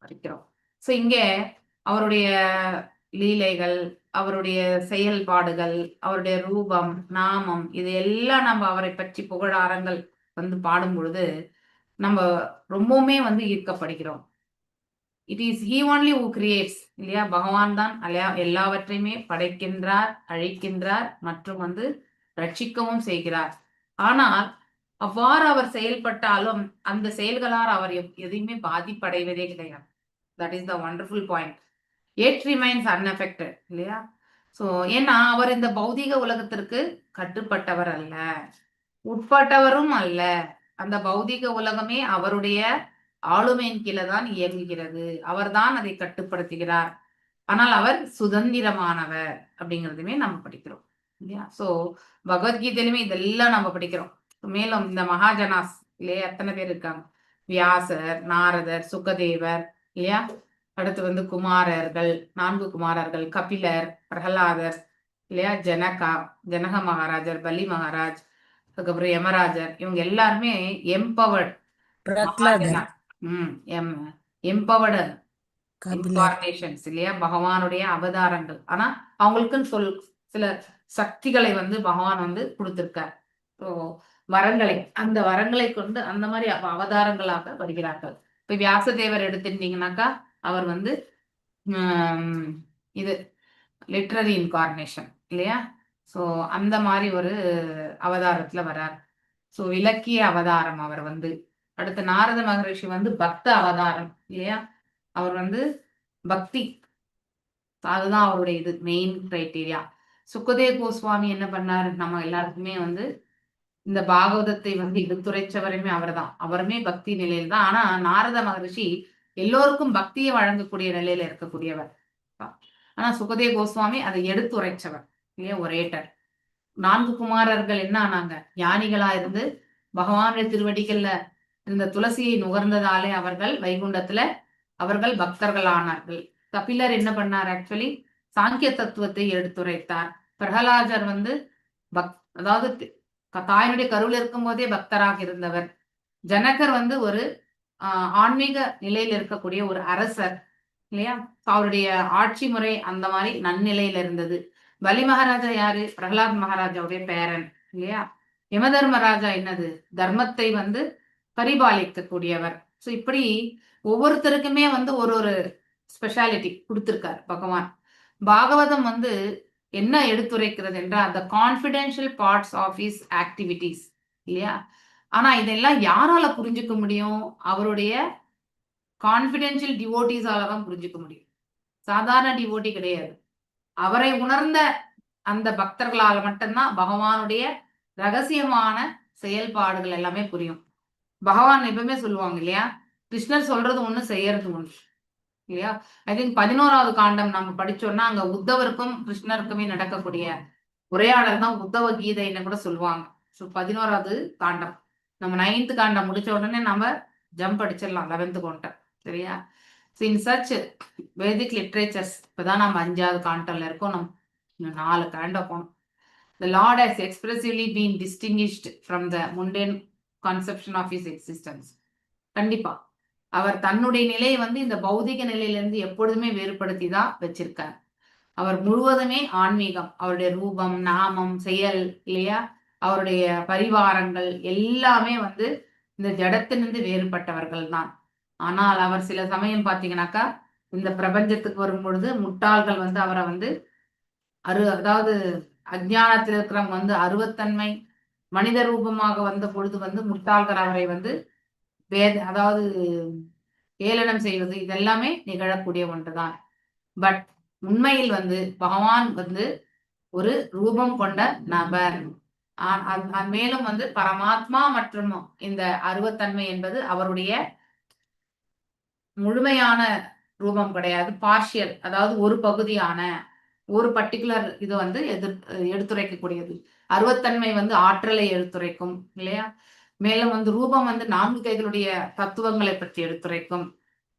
S1: படிக்கிறோம். சோ இங்க அவருடைய லீலைகள், அவருடைய செயல்பாடுகள், அவருடைய ரூபம், நாமம், இது எல்லாம் நம்ம அவரை பற்றி புகழாரங்கள் வந்து பாடும் பொழுது நம்ம ரொம்பவுமே வந்து ஈர்க்கப்படுகிறோம். It is he only who creates இல்லையா. பகவான் தான் எல்லாவற்றையுமே படைக்கின்றார், அழிக்கின்றார் மற்றும் வந்து ரட்சிக்கவும் செய்கிறார். ஆனால் அவ்வாறு அவர் செயல்பட்டாலும் அந்த செயல்களால் அவர் எதையுமே பாதிப்படைவதே கிடையாது. That is the wonderful point. It remains unaffected இல்லையா. சோ ஏன்னா அவர் இந்த பௌதிக உலகத்திற்கு கட்டுப்பட்டவர் அல்ல, உட்பட்டவரும் அல்ல. அந்த பௌதிக உலகமே அவருடைய ஆளுமையின் கீழே தான் இயங்குகிறது. அவர்தான் அதை கட்டுப்படுத்துகிறார். ஆனால் அவர் சுதந்திரமானவர் அப்படிங்கிறதுமே நம்ம படிக்கிறோம் இல்லையா. சோ பகவத்கீதையிலுமே இதெல்லாம் நம்ம படிக்கிறோம். மேலும் இந்த மகாஜனாஸ் இல்லையா எத்தனை பேர் இருக்காங்க, வியாசர், நாரதர், சுகதேவர் இல்லையா, அடுத்து வந்து குமாரர்கள், 4 குமாரர்கள், கபிலர், பிரகலாதர் இல்லையா, ஜனக மகாராஜர், பலி மகாராஜ், அதுக்கப்புறம் யமராஜர், இவங்க எல்லாருமே எம்பவர்ட்
S3: பிரகலாதர்,
S1: எம்பவர்டு
S3: கபிலர்,
S1: இன்கார்னேஷன்ஸ் இல்லையா, பகவானுடைய அவதாரங்கள். ஆனா அவங்களுக்குன்னு சில சக்திகளை வந்து பகவான் வந்து கொடுத்திருக்கார். ஸோ வரங்களை, அந்த வரங்களை கொண்டு அந்த மாதிரி அவதாரங்களாக வருகிறார்கள். இப்ப வியாசதேவர் எடுத்துட்டீங்கன்னாக்கா அவர் வந்து இது லிட்ரரி இன்கார்னேஷன் இல்லையா. ஸோ அந்த மாதிரி ஒரு அவதாரத்துல வர்றார். ஸோ இலக்கிய அவதாரம் அவர் வந்து. அடுத்து நாரத மகரிஷி வந்து பக்த அவதாரம் இல்லையா, அவர் வந்து பக்தி, அதுதான் அவருடைய இது மெயின் கிரைட்டீரியா. சுகதேவ் கோஸ்வாமி என்ன பண்ணாரு, நம்ம எல்லாருக்குமே வந்து இந்த பாகவதத்தை வந்து எடுத்துரைச்சவருமே அவர் தான். அவருமே பக்தி நிலையில் தான். ஆனா நாரத மகரிஷி எல்லோருக்கும் பக்தியை வழங்கக்கூடிய நிலையில இருக்கக்கூடியவர். ஆனா சுகதேவ் கோஸ்வாமி அதை எடுத்துரைச்சவர் இல்லையா, ஒரேட்டர். 4 குமாரர்கள் என்ன ஆனாங்க, ஞானிகளா இருந்து பகவானுடைய திருவடிகள்ல இந்த துளசியை நுகர்ந்ததாலே அவர்கள் வைகுண்டத்துல அவர்கள் பக்தர்கள் ஆனார்கள். கபிலர் என்ன பண்ணார், ஆக்சுவலி சாங்கிய தத்துவத்தை எடுத்துரைத்தார். பிரகலாதர் வந்து அதாவது தாயினுடைய கருவில் இருக்கும் போதே பக்தராக இருந்தவர். ஜனகர் வந்து ஒரு ஆன்மீக நிலையில இருக்கக்கூடிய ஒரு அரசர் இல்லையா, அவருடைய ஆட்சி முறை அந்த மாதிரி நன்னிலையில இருந்தது. பலி மகாராஜா யாரு, பிரகலாத் மகாராஜாவுடைய பேரன் இல்லையா. யமதர்மராஜா என்னது, தர்மத்தை வந்து பரிபாலிக்க கூடியவர். ஸோ இப்படி ஒவ்வொருத்தருக்குமே வந்து ஒரு ஒரு ஸ்பெஷாலிட்டி கொடுத்திருக்கார் பகவான். பாகவதம் வந்து என்ன எடுத்துரைக்கிறது என்றால் அந்த confidential parts of his activities இல்லையா. ஆனா இதெல்லாம் யாரால புரிஞ்சுக்க முடியும், அவருடைய கான்ஃபிடென்ஷியல் டிவோட்டிஸால தான் புரிஞ்சுக்க முடியும். சாதாரண டிவோட்டி கிடையாது. அவரை உணர்ந்த அந்த பக்தர்களால மட்டும்தான் பகவானுடைய ரகசியமான செயல்பாடுகள் எல்லாமே புரியும். பகவான் எப்பவுமே சொல்லுவாங்க இல்லையா, கிருஷ்ணர் சொல்றது ஒண்ணு, செய்யறது ஒண்ணு இல்லையா. ஐ திங்க் 11வது காண்டம் நம்ம படிச்சோம்னா அங்க உத்தவருக்கும் கிருஷ்ணருக்குமே நடக்கக்கூடிய உரையாடல் தான் உத்தவ கீதைன்னு கூட சொல்லுவாங்க. ஸோ 11வது காண்டம் நம்ம 9th காண்டம் முடிச்ச உடனே நம்ம ஜம்ப் அடிச்சிடலாம் 11th காண்டம் சரியா. So in such Vedic literatures இப்பதான் நம்ம 5வது காண்டம்ல இருக்கோம். நம்ம 4 காண்டம் போனோம். The Lord has expressively been distinguished from the mundane conception of his existence. கண்டிப்பா அவர் தன்னுடைய நிலையை வந்து இந்த பௌதிக நிலையிலிருந்து எப்பொழுதுமே வேறுபடுத்தி தான் வச்சிருக்கார். அவர் முழுவதுமே ஆன்மீகம். அவருடைய ரூபம், நாமம், செயல் இல்லையா, அவருடைய பரிவாரங்கள் எல்லாமே வந்து இந்த ஜடத்திலிருந்து வேறுபட்டவர்கள் தான். ஆனால் அவர் சில சமயம் பாத்தீங்கன்னாக்கா இந்த பிரபஞ்சத்துக்கு வரும் பொழுது முட்டாள்கள் வந்து அவரை வந்து அதாவது அஜ்ஞானத்தில் இருக்கிறவங்க வந்து அருவத்தன்மை மனித ரூபமாக வந்த பொழுது வந்து முட்டாள்கள் அவரை வந்து அதாவது ஏளனம் செய்வது இதெல்லாமே நிகழக்கூடிய ஒன்றுதான். பட் உண்மையில் வந்து பகவான் வந்து ஒரு ரூபம் கொண்ட நபர். மேலும் வந்து பரமாத்மா மற்றும் இந்த அருவத்தன்மை என்பது அவருடைய முழுமையான ரூபம் கிடையாது, பார்ஷியல், அதாவது ஒரு பகுதியான ஒரு பர்டிகுலர் இது வந்து எடுத்துரைக்கக்கூடியது. அருவத்தன்மை வந்து ஆற்றலை எடுத்துரைக்கும் இல்லையா. மேலும் வந்து ரூபம் வந்து 4 கைகளுடைய தத்துவங்களை பற்றி எடுத்துரைக்கும்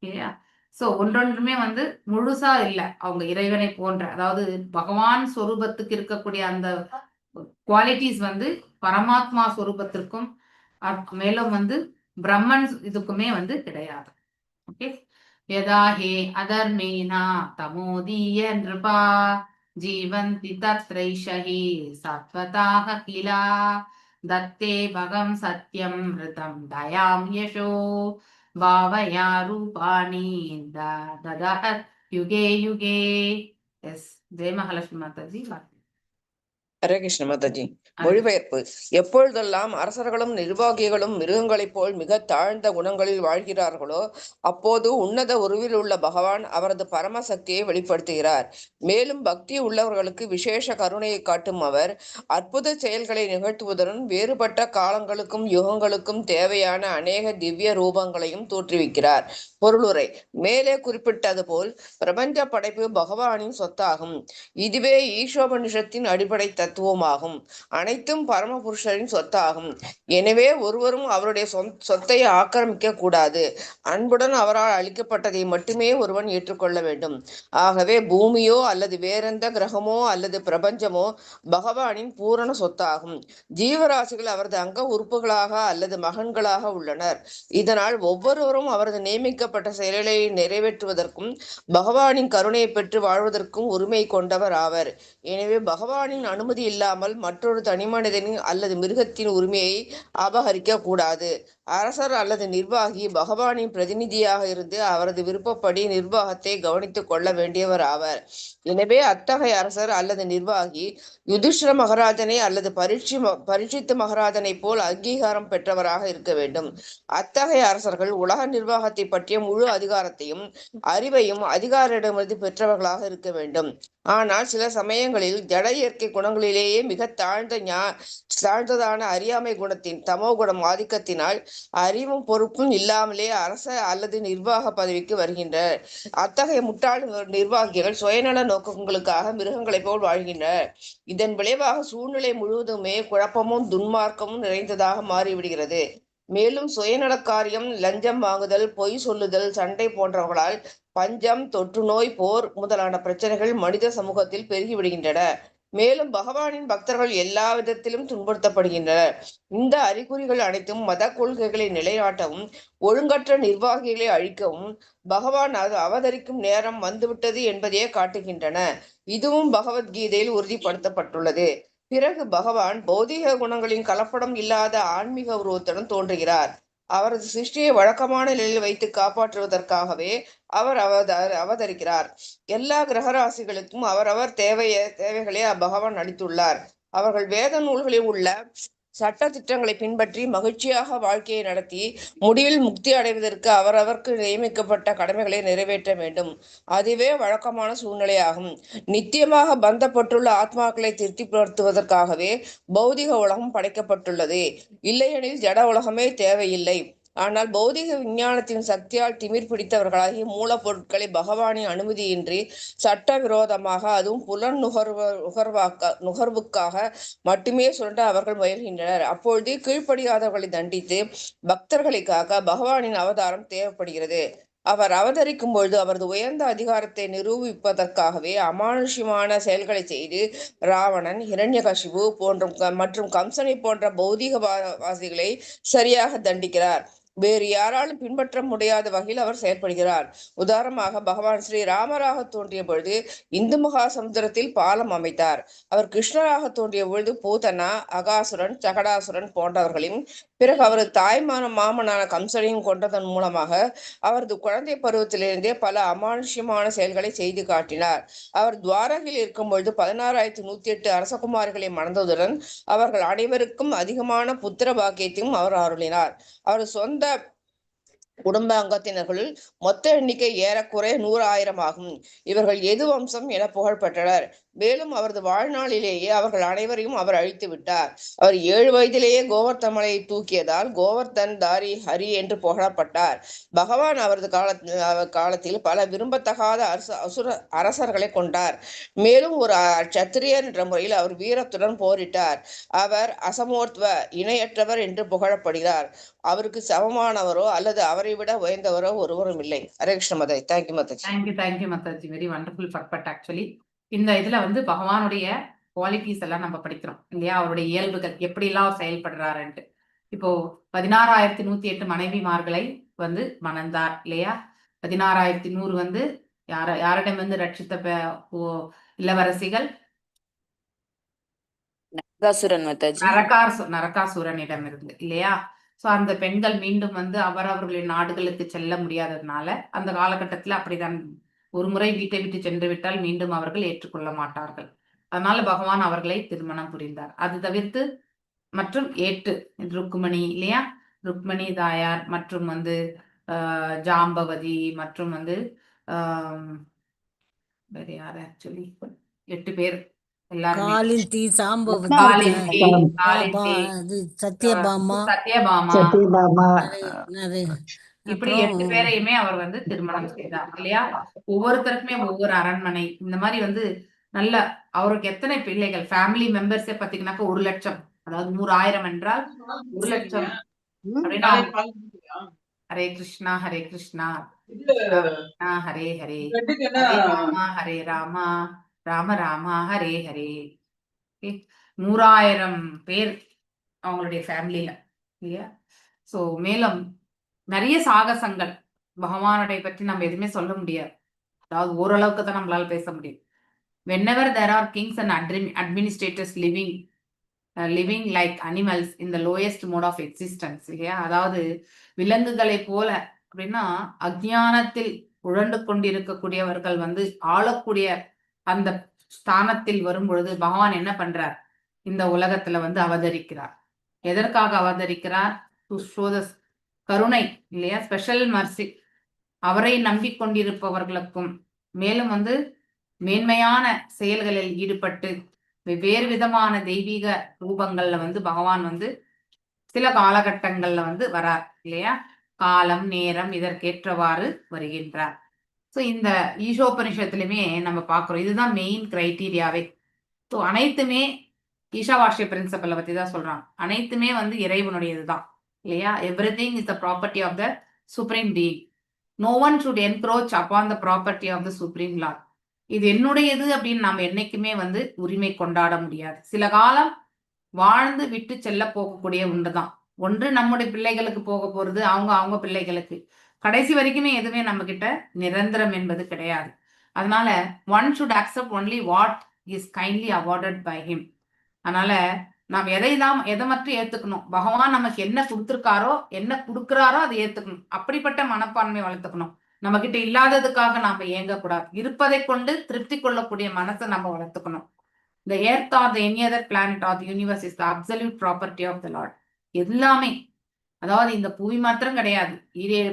S1: இல்லையா. சோ ஒன்றொன்றுமே வந்து முழுசா இல்லை, அவங்க இறைவனை போன்ற, அதாவது பகவான் ஸ்வரூபத்துக்கு இருக்கக்கூடிய அந்த குவாலிட்டிஸ் வந்து பரமாத்மா ஸ்வரூபத்திற்கும் மேலும் வந்து பிரம்மன் இதுக்குமே வந்து கிடையாது. ஓகே. யதா ஹே அதர்மேனா தமோதீய நிருபா ஜீவந்தி தத்ரைஷஹி சத்வதாக கிலா தத்தே பகம் சத்யம் ரிதம் தயாம் யசோ பாவயா ரூபாணி ததஹ யுகே யுகே. எஸ், ஜெய மகாலட்சுமி மாதாஜி.
S4: ஹரே கிருஷ்ண மாதாஜி. மொழிபெயர்ப்பு. எப்பொழுதெல்லாம் அரசர்களும் நிர்வாகிகளும் மிருகங்களைப் போல் மிக தாழ்ந்த குணங்களில் வாழ்கிறார்களோ அப்போது உன்னத உருவில் உள்ள பகவான் அவரது பரமசக்தியை வெளிப்படுத்துகிறார். மேலும் பக்தி உள்ளவர்களுக்கு விசேஷ கருணையை காட்டும் அவர் அற்புத செயல்களை நிகழ்த்துவதுடன் வேறுபட்ட காலங்களுக்கும் யுகங்களுக்கும் தேவையான அநேக திவ்ய ரூபங்களையும் தோற்றுவிக்கிறார். பொருளுரை. மேலே குறிப்பிட்டது போல் பிரபஞ்ச படைப்பு பகவானின் சொத்தாகும். இதுவே ஈஷோபனிஷத்தின் அடிப்படை தத்துவமாகும். அனைத்தும் பரமபுருஷரின் சொத்தாகும். எனவே ஒருவரும் அவருடைய சொத்தை ஆக்கிரமிக்க கூடாது. அன்புடன் அவரால் அளிக்கப்பட்டதை மட்டுமே ஒருவன் ஏற்றுக்கொள்ள வேண்டும். ஆகவே பூமியோ அல்லது வேறெந்த கிரகமோ அல்லது பிரபஞ்சமோ பகவானின் பூரண சொத்தாகும். ஜீவராசிகள் அவரது அங்க உறுப்புகளாக அல்லது மகன்களாக உள்ளனர். இதனால் ஒவ்வொருவரும் அவரது நியமிக்கப்பட்ட செயல்களை நிறைவேற்றுவதற்கும் பகவானின் கருணையை பெற்று வாழ்வதற்கும் உரிமை கொண்டவர் ஆவர். எனவே பகவானின் அனுமதி இல்லாமல் மற்றொரு தனிமனிதனின் அல்லது மிருகத்தின் உரிமையை அபகரிக்க கூடாது. அரசர் அல்லது நிர்வாகி பகவானின் பிரதிநிதியாக இருந்து அவரது விருப்பப்படி நிர்வாகத்தை கவனித்துக் கொள்ள வேண்டியவர் ஆவர். எனவே அத்தகைய அரசர் அல்லது நிர்வாகி யுதிஷ்டிர மகாராஜனை அல்லது பரீட்சித் மகாராஜனை போல் அங்கீகாரம் பெற்றவராக இருக்க வேண்டும். அத்தகைய அரசர்கள் உலக நிர்வாகத்தை பற்றிய முழு அதிகாரத்தையும் அறிவையும் அதிகாரிடமிருந்து பெற்றவர்களாக இருக்க வேண்டும். ஆனால் சில சமயங்களில் ஜட இயற்கை குணங்களிலேயே மிக தாழ்ந்ததான அறியாமை குணத்தின் தமோ குணம் ஆதிக்கத்தினால் அறிவும் பொறுப்பும் இல்லாமலே அரச அல்லது நிர்வாக பதவிக்கு வருகின்றனர். அத்தகைய முட்டாள் நிர்வாகிகள் சுயநல நோக்கங்களுக்காக மிருகங்களைப் போல் வாழ்கின்றனர். இதன் விளைவாக சூழ்நிலை முழுவதுமே குழப்பமும் துன்மார்க்கமும் நிறைந்ததாக மாறிவிடுகிறது. மேலும் சுயநலக்காரியம், லஞ்சம் வாங்குதல், பொய் சொல்லுதல், சண்டை போன்றவர்களால் பஞ்சம், தொற்று நோய், போர் முதலான பிரச்சனைகள் மனித சமூகத்தில் பெருகிவிடுகின்றன. மேலும் பகவானின் பக்தர்கள் எல்லா விதத்திலும் துன்புறுத்தப்படுகின்றனர். இந்த அறிகுறிகள் அனைத்தும் மத கொள்கைகளை நிலைநாட்டவும் ஒழுங்கற்ற நிர்வாகிகளை அழிக்கவும் பகவான் அவதரிக்கும் நேரம் வந்துவிட்டது என்பதையே காட்டுகின்றன. இதுவும் பகவத்கீதையில் உறுதிப்படுத்தப்பட்டுள்ளது. பிறகு பகவான் பௌதிக குணங்களின் கலப்படம் இல்லாத ஆன்மீக உருவத்துடன் தோன்றுகிறார். அவரது சிருஷ்டியை வழக்கமான நிலையில் வைத்து காப்பாற்றுவதற்காகவே அவர் அவதரிக்கிறார். எல்லா கிரகராசிகளுக்கும் அவரவர் தேவைகளை பகவான் அளித்துள்ளார். அவர்கள் வேத நூல்களில் உள்ள சட்ட திட்டங்களை பின்பற்றி மகிழ்ச்சியாக வாழ்க்கையை நடத்தி முடிவில் முக்தி அடைவதற்கு அவரவருக்கு நியமிக்கப்பட்ட கடமைகளை நிறைவேற்ற வேண்டும். அதுவே வழக்கமான சூழ்நிலையாகும். நித்தியமாக பந்தப்பட்டுள்ள ஆத்மாக்களை திருப்திப்படுத்துவதற்காகவே பௌதிக உலகம் படைக்கப்பட்டுள்ளது. இல்லையெனில் ஜட உலகமே தேவையில்லை. ஆனால் பௌதிக விஞ்ஞானத்தின் சக்தியால் திமிர் பிடித்தவர்களாகி மூலப்பொருட்களை பகவானின் அனுமதியின்றி சட்டவிரோதமாக, அதுவும் புலன் நுகர்வுக்காக மட்டுமே சுரண்ட அவர்கள் முயல்கின்றனர். அப்பொழுது கீழ்ப்படியாதவர்களை தண்டித்து பக்தர்களை காக்க பகவானின் அவதாரம் தேவைப்படுகிறது. அவர் அவதரிக்கும் பொழுது அவரது உயர்ந்த அதிகாரத்தை நிரூபிப்பதற்காகவே அமானுஷ்யமான செயல்களை செய்து ராவணன், ஹிரண்யகசிபு மற்றும் கம்சனை போன்ற பௌதிகவாசிகளை சரியாக தண்டிக்கிறார். வேறு யாராலும் பின்பற்ற முடியாத வகையில் அவர் செயல்படுகிறார். உதாரணமாக பகவான் ஸ்ரீ ராமராக தோன்றிய பொழுது இந்து மகா சமுத்திரத்தில் பாலம் அமைத்தார். அவர் கிருஷ்ணராக தோன்றிய பொழுது பூதனா, அகாசுரன், சகடாசுரன் போன்றவர்களையும் பிறகு அவரது மாமனான கம்சனையும் கொண்டதன் மூலமாக அவரது குழந்தை பருவத்திலிருந்தே பல அமானுஷ்யமான செயல்களை செய்து காட்டினார். அவர் துவாரகையில் இருக்கும் பொழுது 16,108 அரசகுமாரிகளை மணந்ததுடன் அவர்கள் அனைவருக்கும் அதிகமான புத்திர பாக்கியத்தையும் அவர் அருளினார். அவர் சொந்த குடும்ப அங்கத்தினர்களுள் மொத்த எண்ணிக்கை ஏறக்குறைய 100,000 ஆகும். இவர்கள் எது வம்சம் என புகழ் பெற்றனர். மேலும் அவரது வாழ்நாளிலேயே அவர்கள் அனைவரையும் அவர் அழித்து விட்டார். அவர் 7 வயதிலேயே கோவர்த்தமலையை தூக்கியதால் கோவர்தன் தாரி ஹரி என்று புகழப்பட்டார். பகவான் அவரது காலத்தில் பல விரும்பத்தகாத அரசர்களை கொண்டார். மேலும் ஒரு சத்திரியர் என்ற முறையில் அவர் வீரத்துடன் போரிட்டார். அவர் அசமோர்த்வ, இணையற்றவர் என்று புகழப்படுகிறார். அவருக்கு சமமானவரோ அல்லது அவரை விட உயர்ந்தவரோ ஒருவரும் இல்லை. Hare Krishna Mataji. Thank you Mataji.
S1: Thank you Mataji. Very wonderful but actually இந்த இதுல பகவானுடைய குவாலிட்டிஸ் எல்லாம் நம்ம படிக்கிறோம் இல்லையா, அவருடைய இயல்புகள் எப்படி எல்லாம் அவர் செயல்படுறாருன்ட்டு. இப்போ 16,108 மனைவிமார்களை மணந்தார் இல்லையா. 16,100 யாரிடம் ரட்சித்த இளவரசிகள் நரகாசுரனிடம் இருந்து இல்லையா. சோ அந்த பெண்கள் மீண்டும் அவரவர்களின் நாடுகளுக்கு செல்ல முடியாததுனால அந்த காலகட்டத்துல அப்படிதான், ஒரு முறை வீட்டை விட்டு சென்று விட்டால் மீண்டும் அவர்கள் ஏற்றுக்கொள்ள மாட்டார்கள். அதனால பகவான் அவர்களை திருமணம் புரிந்தார். அது தவிர்த்து மற்றும் 8 ருக்மணி இல்லையா, ருக்மணி தாயார் மற்றும் வந்து ஜாம்பவதி மற்றும் வந்து வேற யார் ஆக்சுவலி 8 பேர் எல்லாருமே.
S3: காலிந்தி, சாம்பவதி,
S1: காலிந்தி,
S3: அது சத்யபாமா,
S1: சத்யபாமா,
S6: சத்யபாமா,
S3: நிறைய.
S1: இப்படி
S3: அப்புறம்
S1: 8 பேரையுமே அவர் வந்து திருமணம் செய்தார் இல்லையா. ஒவ்வொருத்தருக்குமே ஒவ்வொரு அரண்மனை இந்த மாதிரி வந்து நல்ல அவருக்கு எத்தனை பிள்ளைகள் ஃபேமிலி மெம்பர்ஸே பாத்தீங்கன்னாக்கா 1,00,000, அதாவது 100,000 என்றால் 1,00,000 அப்படின்னா. ஹரே கிருஷ்ணா ஹரே கிருஷ்ணா கிருஷ்ணா ஹரே ஹரே, ஹரே ராமா ராம ராமா ஹரே ஹரே. 100,000 பேர் அவங்களுடைய ஃபேமிலியில இல்லையா. சோ மேலும் நிறைய சாகசங்கள் பகவானுடைய பற்றி நம்ம எதுவுமே சொல்ல முடியாது. அதாவது ஓரளவுக்கு தான் நம்மளால பேச முடியும். whenever there are kings and administrators living like animals in the lowest mode of existence இல்லையா. அதாவது விலங்குகளை போல அப்படின்னா அஜ்ஞானத்தில் உழண்டு கொண்டிருக்கக்கூடியவர்கள் வந்து ஆளக்கூடிய அந்த ஸ்தானத்தில் வரும் பொழுது பகவான் என்ன பண்றார், இந்த உலகத்துல வந்து அவதரிக்கிறார். எதற்காக அவதரிக்கிறார்? டு ஷோ த கருணை இல்லையா, ஸ்பெஷல் மர்சி அவரை நம்பிக்கொண்டிருப்பவர்களுக்கும், மேலும் வந்து மேன்மையான செயல்களில் ஈடுபட்டு வெவ்வேறு விதமான தெய்வீக ரூபங்கள்ல வந்து பகவான் வந்து சில காலகட்டங்கள்ல வந்து வரார் இல்லையா. காலம் நேரம் இதற்கேற்றவாறு வருகின்றார். ஸோ இந்த ஈஷோபனிஷத்துலையுமே நம்ம பார்க்குறோம், இதுதான் மெயின் கிரைட்டீரியாவே. ஸோ அனைத்துமே ஈஷாவாஷ்ய பிரின்சிபலை பத்தி தான் சொல்றாங்க. அனைத்துமே வந்து இறைவனுடையதுதான் இல்லையா. Everything is the property of the supreme being. No one should encroach upon the property of the supreme lord. இது என்னுடையது அப்படின்னு நம்ம என்னைக்குமே வந்து உரிமை கொண்டாட முடியாது. சில காலம் வாழ்ந்து விட்டு செல்ல போகக்கூடிய ஒன்றுதான். ஒன்று நம்முடைய பிள்ளைகளுக்கு போக போறது, அவங்க பிள்ளைகளுக்கு. கடைசி வரைக்குமே எதுவுமே நம்ம கிட்ட நிரந்தரம் என்பது கிடையாது. அதனால one should accept only what is kindly awarded by him. அதனால நாம் எதை மட்டும் ஏத்துக்கணும், பகவான் நமக்கு என்ன கொடுத்திருக்காரோ என்ன கொடுக்கிறாரோ அதை ஏத்துக்கணும். அப்படிப்பட்ட மனப்பான்மை வளர்த்துக்கணும். நம்ம கிட்ட இல்லாததுக்காக நாம ஏங்கக்கூடாது. இருப்பதை கொண்டு திருப்தி கொள்ளக்கூடிய மனசை நம்ம வளர்த்துக்கணும். The earth or the any other planet or the universe is the absolute property of the Lord. எல்லாமே, அதாவது இந்த புவி மாத்திரம் கிடையாது,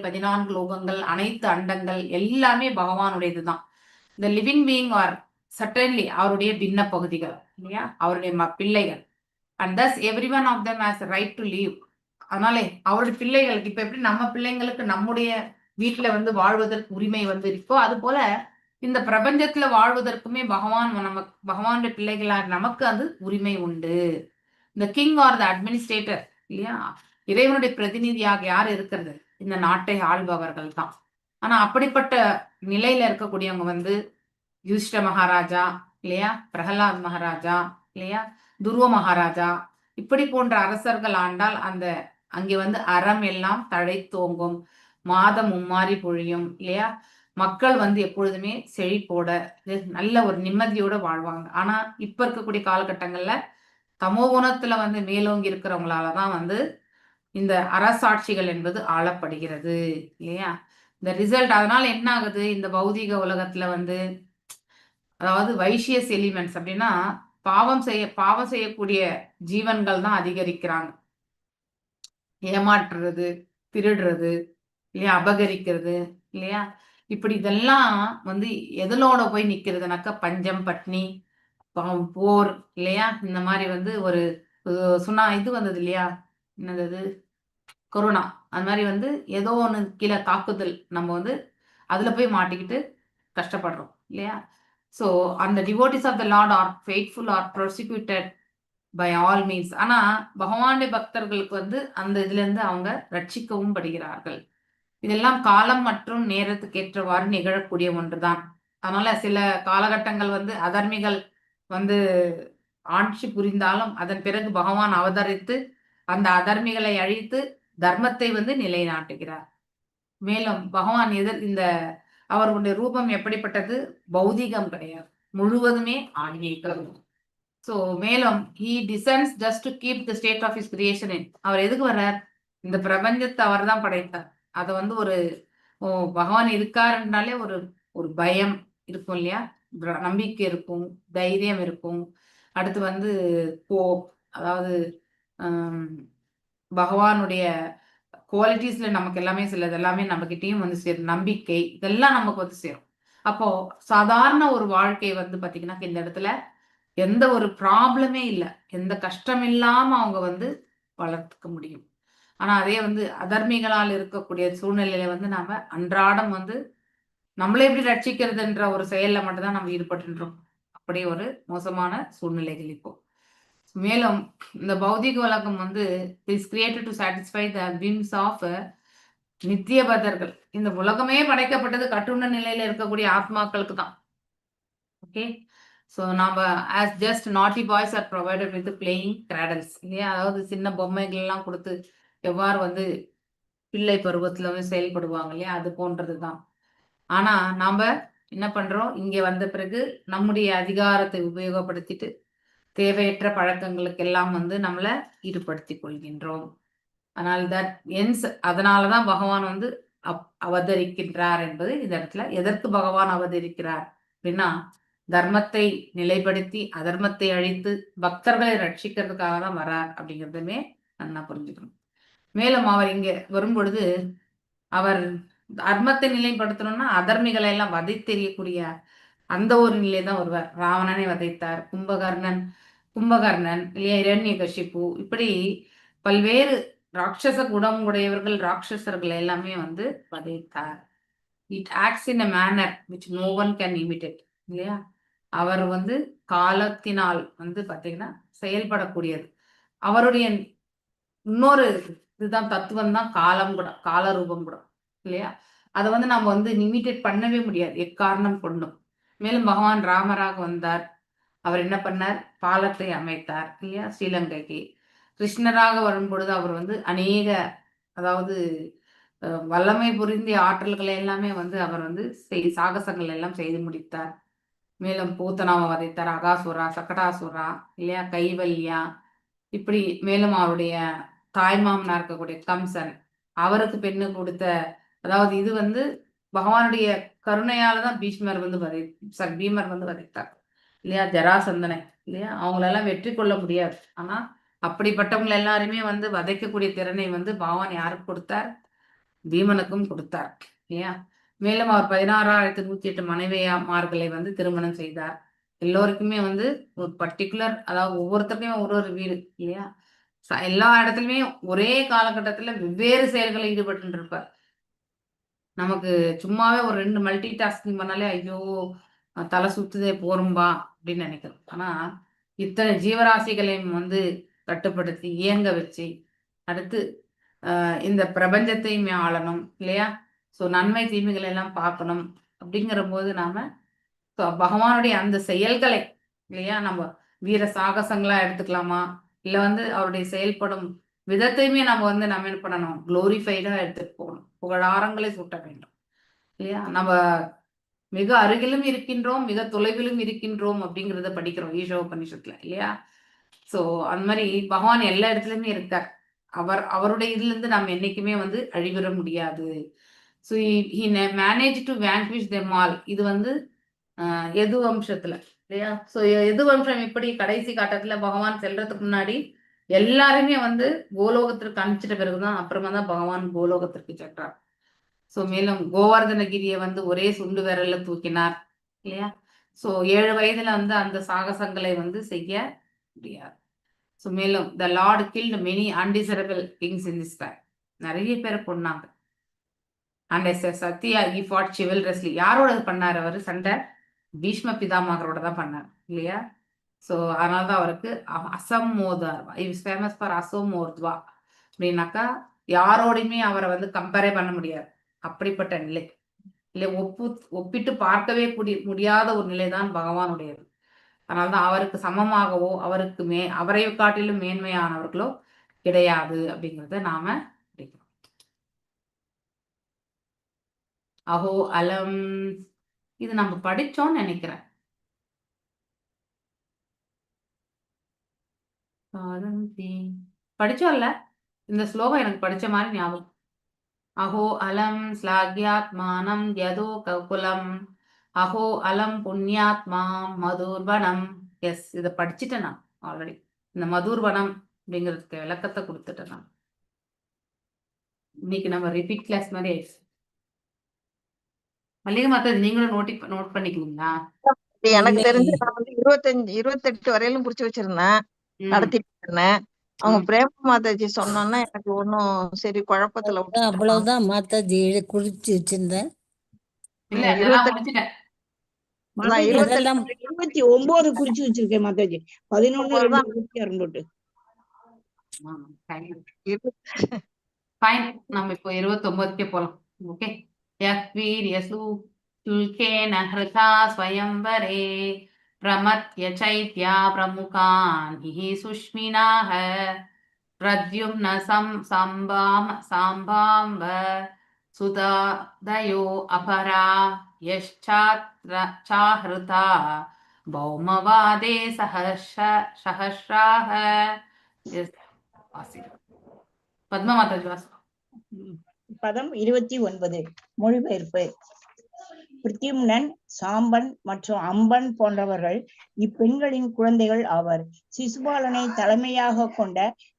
S1: 14 லோகங்கள், அனைத்து அண்டங்கள் எல்லாமே பகவானுடையதுதான். The living being are certainly அவருடைய பின்ன பகுதிகள் இல்லையா, அவருடைய பிள்ளைகள். And thus everyone of them has a right to live. அதனாலே அவருடைய பிள்ளைகளுக்கு இப்ப எப்படி நம்ம பிள்ளைங்களுக்கு நம்முடைய வீட்டுல வந்து வாழ்வதற்கு உரிமை வந்து இருக்கோ, அது போல இந்த பிரபஞ்சத்துல வாழ்வதற்குமே பகவானுடைய பிள்ளைகளாக நமக்கு அது உரிமை உண்டு. இந்த கிங் ஆர் த அட்மினிஸ்ட்ரேட்டர் இல்லையா, இறைவனுடைய பிரதிநிதியாக யார் இருக்கிறது, இந்த நாட்டை ஆள்பவர்கள் தான். ஆனா அப்படிப்பட்ட நிலையில இருக்கக்கூடியவங்க வந்து யுதிஷ்ட மகாராஜா இல்லையா, பிரகலாத் மகாராஜா இல்லையா, துருவ மகாராஜா, இப்படி போன்ற அரசர்கள் ஆண்டால் அங்கே வந்து அறம் எல்லாம் தழைத்தோங்கும், மாதம் மும்மாறி பொழியும் இல்லையா. மக்கள் வந்து எப்பொழுதுமே செழிப்போட நல்ல ஒரு நிம்மதியோட வாழ்வாங்க. ஆனா இப்ப இருக்கக்கூடிய காலகட்டங்கள்ல தமோ குணத்துல வந்து மேலோங்கி இருக்கிறவங்களாலதான் வந்து இந்த அரசாட்சிகள் என்பது ஆளப்படுகிறது இல்லையா. இந்த ரிசல்ட் அதனால என்ன ஆகுது, இந்த பௌதிக உலகத்துல வந்து அதாவது வைஷியஸ் எலிமெண்ட்ஸ் அப்படின்னா பாவம் செய்யக்கூடிய ஜீவன்கள் தான் அதிகரிக்கிறாங்க. ஏமாற்றுறது, திருடுறது இல்லையா, அபகரிக்கிறது இல்லையா, இப்படி இதெல்லாம் வந்து எதனோட போய் நிக்கிறதுனாக்கா பஞ்சம், பட்னி, போர் இல்லையா. இந்த மாதிரி வந்து ஒரு இது வந்தது இல்லையா, என்னது கொரோனா, அது மாதிரி வந்து ஏதோ ஒண்ணு கீழே தாக்குதல், நம்ம வந்து அதுல போய் மாட்டிக்கிட்டு கஷ்டப்படுறோம் இல்லையா. சோ அந்த devotees of the lord are faithful are prosecuted by all means. ஆனா பகவானுடைய பக்தர்களுக்கு வந்து அந்த இதுல இருந்து அவங்க ரட்சிக்கவும் படுகிறார்கள். இதெல்லாம் காலம் மற்றும் நேரத்துக்கு ஏற்றவாறு நிகழக்கூடிய ஒன்றுதான். அதனால சில காலகட்டங்கள் வந்து அதர்மிகள் வந்து ஆட்சி புரிந்தாலும் அதன் பிறகு பகவான் அவதரித்து அந்த அதர்மிகளை அழித்து தர்மத்தை வந்து நிலைநாட்டுகிறார். மேலும் பகவான் இந்த அவருடைய ரூபம் எப்படிப்பட்டது, பௌதிகம் கிடையாது, முழுவதுமே ஆன்மீகம். சோ மேலும் he descends just to keep the state of his creation in. அவர் எதுக்கு வர்றார், இந்த பிரபஞ்சத்தை அவர் தான் படைத்தார். அதை வந்து ஒரு பகவான் இருக்காருனாலே ஒரு பயம் இருக்கும் இல்லையா. நம்பிக்கை இருக்கும், தைரியம் இருக்கும். அடுத்து வந்து அதாவது பகவானுடைய குவாலிட்டிஸ்ல நமக்கு எல்லாமே சிலது எல்லாமே நம்ம கிட்டயும் வந்து சேரும். நம்பிக்கை இதெல்லாம் நமக்கு வந்து சேரும். அப்போ சாதாரண ஒரு வாழ்க்கை வந்து பாத்தீங்கன்னா இந்த இடத்துல எந்த ஒரு ப்ராப்ளமே இல்ல. எந்த கஷ்டம் இல்லாம அவங்க வந்து வளர்த்துக்க முடியும். ஆனா அதே வந்து அதர்மிகளால் இருக்கக்கூடிய சூழ்நிலையில வந்து நாம அன்றாடம் வந்து நம்மளை எப்படி ரட்சிக்கிறதுன்ற ஒரு செயல்ல மட்டும்தான் நம்ம ஈடுபட்டுன்றோம். அப்படி ஒரு மோசமான சூழ்நிலைகள் இப்போ. மேலும் இந்த பௌதிக உலகம் வந்து is created to satisfy the whims of நித்தியபதர்கள். இந்த உலகமே படைக்கப்பட்டது கட்டுண்ட நிலையில இருக்கக்கூடிய ஆத்மாக்களுக்கு தான். ஓகே, ஸோ நாம as just naughty boys are provided with playing cradles இல்லையா? அதாவது சின்ன பொம்மைகள் எல்லாம் கொடுத்து எவ்வாறு வந்து பிள்ளை பருவத்துல வந்து செயல்படுவாங்க இல்லையா? அது போன்றது தான். ஆனா நாம என்ன பண்றோம்? இங்க வந்த பிறகு நம்முடைய அதிகாரத்தை உபயோகப்படுத்திட்டு தேவையற்ற பழக்கங்களுக்கு எல்லாம் வந்து நம்மள ஈடுபடுத்திக் கொள்கின்றோம். ஆனால் தட் என்ஸ் அதனாலதான் பகவான் வந்து அவதரிக்கின்றார் என்பது இந்த இடத்துல. எதற்கு பகவான் அவதரிக்கிறார் அப்படின்னா, தர்மத்தை நிலைப்படுத்தி அதர்மத்தை அழித்து பக்தர்களை ரட்சிக்கிறதுக்காக தான் வரார் அப்படிங்கிறதுமே நல்லா புரிஞ்சுக்கணும். மேலும் அவர் இங்க வரும்பொழுது அவர் தர்மத்தை நிலைப்படுத்தணும்னா அதர்மிகளை எல்லாம் வதைத்தெறியக்கூடிய அந்த ஒரு நிலை தான் வருவார். ராவணனை வதைத்தார், கும்பகர்ணன் இல்லையா, இரண்யகசிப்பு, இப்படி பல்வேறு ராட்சச குணம் உடையவர்கள் ராட்சசர்கள் எல்லாமே வந்து வதைத்தார். It acts in a manner which no one can imitate இல்லையா? அவர் வந்து காலத்தினால் வந்து பாத்தீங்கன்னா செயல்படக்கூடியது. அவருடைய இன்னொரு இதுதான் தத்துவம் தான் காலம் கூட, கால ரூபம் கூட இல்லையா? அதை வந்து நம்ம வந்து இமிட்டேட் பண்ணவே முடியாது எக்காரணம் கொண்டும். மேலும் பகவான் ராமராக வந்தார். அவர் என்ன பண்ணார்? பாலத்தை அமைத்தார் இல்லையா ஸ்ரீலங்கைக்கு. கிருஷ்ணராக வரும் பொழுது அவர் வந்து அநேக அதாவது வல்லமை புரிந்திய ஆற்றல்களை எல்லாமே வந்து அவர் வந்து சாகசங்கள் எல்லாம் செய்து முடித்தார். மேலும் பூத்தனாவை வதைத்தார், அகாசுரா, சக்கடாசுரா இல்லையா, கைவல்யா, இப்படி மேலும் அவருடைய தாய்மாமனா இருக்கக்கூடிய கம்சன், அவருக்கு பெண்ணு கொடுத்த, அதாவது இது வந்து பகவானுடைய கருணையாலதான் பீமர் வந்து வதைத்தார் இல்லையா, ஜராசந்தனை இல்லையா. அவங்களெல்லாம் வெற்றி கொள்ள முடியாது. ஆனா அப்படிப்பட்டவங்க எல்லாருமே வந்து வதைக்கக்கூடிய திறனை வந்து பகவான் யாருக்கு கொடுத்தார்? பீமனுக்கும் கொடுத்தார் இல்லையா. மேலும் அவர் 16,108 மனைவியார்களை வந்து திருமணம் செய்தார். எல்லோருக்குமே வந்து ஒரு பர்டிகுலர், அதாவது ஒவ்வொருத்தருக்குமே ஒரு ஒரு வீடு இல்லையா. எல்லா இடத்துலயுமே ஒரே காலகட்டத்துல வெவ்வேறு செயல்களில் ஈடுபட்டு இருப்பார். நமக்கு சும்மாவே ஒரு 2 மல்டி டாஸ்கிங் பண்ணாலே ஐயோ தலை சுத்துதே போரும்பா அப்படின்னு நினைக்கிறோம். ஆனா இத்தனை ஜீவராசிகளையும் வந்து கட்டுப்படுத்தி இயங்க வச்சு அடுத்து இந்த பிரபஞ்சத்தையுமே ஆளணும் இல்லையா. ஸோ நன்மை தீமைகளை எல்லாம் பார்க்கணும். அப்படிங்கிற போது நாம பகவானுடைய அந்த செயல்களை இல்லையா, நம்ம வீர சாகசங்களா எடுத்துக்கலாமா, இல்ல வந்து அவருடைய செயல்படும் விதத்தையுமே நம்ம வந்து நம்ம என்ன பண்ணணும்? குளோரிஃபைடா எடுத்துட்டு போகணும். புகழாரங்களை சூட்ட வேண்டும் இல்லையா. நம்ம மிக அருகிலும் இருக்கின்றோம், மிக தொலைவிலும் இருக்கின்றோம் அப்படிங்கிறத படிக்கிறோம் ஈஷோபனிஷத்துல இல்லையா. சோ அந்த மாதிரி பகவான் எல்லா இடத்துலயுமே இருக்கார். அவருடைய இதுல இருந்து நம்ம என்னைக்குமே வந்து அழிவிட முடியாது. So he manage to vanquish them all. இது வந்து எது வம்சத்துல இல்லையா. ஸோ எது வம்சம் இப்படி கடைசி காட்டத்துல பகவான் செல்றதுக்கு முன்னாடி எல்லாருமே வந்து கோலோகத்திற்கு அனுப்பிச்சிட்ட பிறகுதான் அப்புறமா தான் பகவான் கோலோகத்திற்கு சென்றார். ஸோ மேலும் கோவர்தனகிரியை வந்து ஒரே சுண்டு விரல்ல தூக்கினார் இல்லையா. ஸோ 7 வயதுல வந்து அந்த சாகசங்களை வந்து செய்ய முடியாது. ஸோ மேலும் the lord killed many undesirable kings in this time. நிறைய பேரை கொன்னாங்க. And Satya he fought chivalrously. யாரோட பண்ணார் அவரு சண்டை? பீஷ்ம பிதாமகரோட தான் பண்ணார் இல்லையா. ஸோ அதனாலதான் அவருக்கு அசம்மோதர்வா, இஸ் ஃபேமஸ் ஃபார் அசோமோர்த்வா அப்படின்னாக்கா யாரோடையுமே அவரை வந்து கம்பேரே பண்ண முடியாது. அப்படிப்பட்ட நிலை இல்லை, ஒப்பிட்டு பார்க்கவே முடியாத ஒரு நிலைதான் பகவானுடையது. அதனால்தான் அவருக்கு சமமாகவோ அவரை காட்டிலும் மேன்மையானவர்களோ கிடையாது அப்படிங்கிறத நாம படிக்கிறோம். அஹோ அலம், இது நம்ம படிச்சோம்னு நினைக்கிறேன். படிச்சோம்ல, இந்த ஸ்லோகம் எனக்கு படிச்ச மாதிரி ஞாபகம். அஹோ அலம் ஸ்லாக்யாத்மானம் யதோ ககுலம் அஹோ அலம் புண்ணியாத்மா மதுர்வனம். எஸ், இதை படிச்சுட்டேன் நான் ஆல்ரெடி. இந்த மதுர்வனம் அப்படிங்கிறதுக்கு விளக்கத்தை கொடுத்துட்டேன் நான். இன்னைக்கு நம்ம ரிப்பீட் கிளாஸ் மாதிரி ஆயிடுச்சு. மல்லிகை மாதா, நீங்களும் நோட் பண்ணிக்கிறீங்களா?
S5: எனக்கு
S3: இல்லை.
S5: தெரிஞ்சு நான் வந்து 28 வரையிலும் புடிச்சு வச்சிருந்தேன்,
S1: ம்.
S5: நடத்திட்டு இருந்தேன். அவங்க
S1: ம்.
S5: பிரேம மாதாஜி சொன்னோன்னா எனக்கு ஒன்னும் சரி குழப்பத்துல விட்டுட்டேன்.
S3: அவ்வளவுதான் மாதாஜி குறிச்சு வச்சிருந்தேன்.
S1: இல்ல,
S5: ம்,
S1: இதெல்லாம்
S5: 28
S1: முடிச்சிட்டேன்.
S5: அதான்
S6: மாதாஜி
S5: 28
S3: அதெல்லாம்
S6: 29 குறிச்சு வச்சிருக்கேன் மாதாஜி. 11, 2,
S5: தான்
S6: 26
S1: ஃபைன், நம்ம இப்போ 29க்கே போலாம். ஓகே. யக்வீர்யசு சுல்கேன ஹ்ருதா ஸ்வயம்வரே பிரமத்ய சைத்யா பிரமுகான் ஹி சுஷ்மினாஹ பிரத்யும்ன சாம்பாம்ப சுதாதயோ அபரா யஷ்சாத்ரா பௌமவாதே சஹஸ்ராஹ. எஸ், வாசிக்கிறேன். பத்மா மாதாஜி வாசி.
S6: பதம் 29. மொழிபெயர்ப்பு. பிரத்யும்னன், சாம்பன் மற்றும் அம்பன் போன்றவர்கள் இப்பெண்களின் குழந்தைகள் ஆவர். சிசுபாலனை தலைமையாக கொண்ட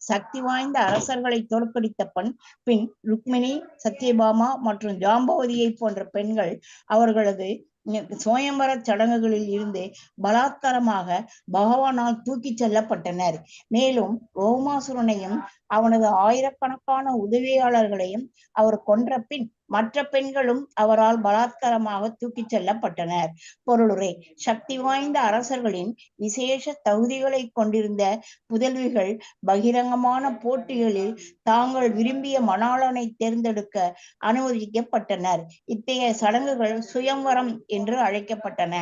S6: சக்தி வாய்ந்த அரசர்களை தோற்கடித்த பின் ருக்மிணி, சத்யபாமா மற்றும் ஜாம்பவதியை போன்ற பெண்கள் அவர்களது சுயம்பர சடங்குகளில் இருந்து பலாத்காரமாக பகவானால் தூக்கிச் செல்லப்பட்டனர். மேலும் ரோமாசுரனையும் அவனது ஆயிரக்கணக்கான உதவியாளர்களையும் அவர் கொன்ற பின் மற்ற பெண்களும் அவரால் பலாத்காரமாக தூக்கிச் செல்லப்பட்டனர். பொருளுரை. சக்தி வாய்ந்த அரசர்களின் விசேஷ தகுதிகளை கொண்டிருந்த புதல்விகள் பகிரங்கமான போட்டிகளில் தாங்கள் விரும்பிய மணாளனை தேர்ந்தெடுக்க அனுமதிக்கப்பட்டனர். இத்தகைய சடங்குகள் சுயம்வரம் என்று அழைக்கப்பட்டன.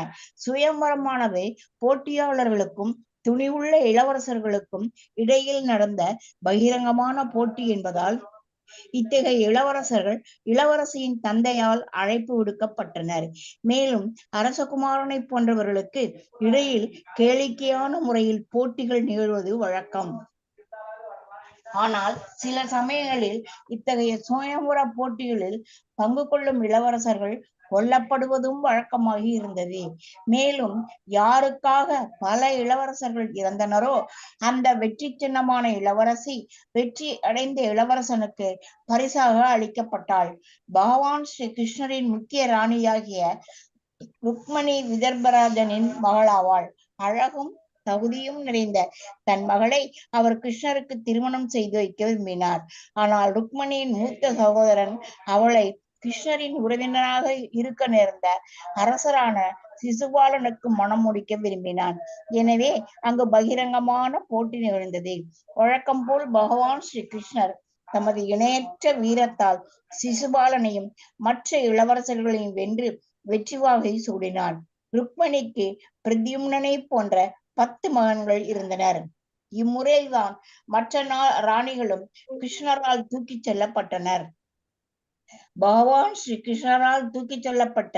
S6: சுயம்வரமானது போட்டியாளர்களுக்கும் துணிவுள்ள இளவரசர்களுக்கும் இடையில் நடந்த பகிரங்கமான போட்டி என்பதால் இத்தகைய இளவரசர்கள் இளவரசியின் தந்தையால் அழைப்பு விடுக்கப்பட்டனர். மேலும் அரசகுமாரனை போன்றவர்களுக்கு இடையில் கேளிக்கையான முறையில் போட்டிகள் நிகழ்வது வழக்கம். ஆனால் சில சமயங்களில் இத்தகைய சுயம்பர போட்டிகளில் பங்கு கொள்ளும் இளவரசர்கள் கொல்லப்படுவதும் வழக்கமாகி இருந்தது. மேலும் யாருக்காக பல இளவரசர்கள் இறந்தனரோ அந்த வெற்றி சின்னமான இளவரசி வெற்றி அடைந்த இளவரசனுக்கு பரிசாக அளிக்கப்பட்டாள். பகவான் ஸ்ரீ கிருஷ்ணரின் முக்கிய ராணியாகிய ருக்மணி விதர்பராஜனின் மகளாவாள். அழகும் தகுதியும் நிறைந்த தன் மகளை அவர் கிருஷ்ணருக்கு திருமணம் செய்து வைக்க விரும்பினார். ஆனால் ருக்மணியின் மூத்த சகோதரன் அவளை கிருஷ்ணரின் உறவினராக இருக்க நேர்ந்த அரசரான சிசுபாலனுக்கு மனம் முடிக்க விரும்பினான். எனவே அங்கு பகிரங்கமான போட்டி நிகழ்ந்தது. வழக்கம் போல் பகவான் ஸ்ரீ கிருஷ்ணர் தமது இணையற்ற வீரத்தால் சிசுபாலனையும் மற்ற இளவரசர்களையும் வென்று வெற்றி வாகை சூடினான். ருக்மணிக்கு பிரத்யும்னனை போன்ற 10 மகன்கள் இருந்தனர். இம்முறையில்தான் மற்ற ராணிகளும் கிருஷ்ணரால் தூக்கிச் செல்லப்பட்டனர். பகவான் ஸ்ரீ கிருஷ்ணரால் தூக்கிச் செல்லப்பட்ட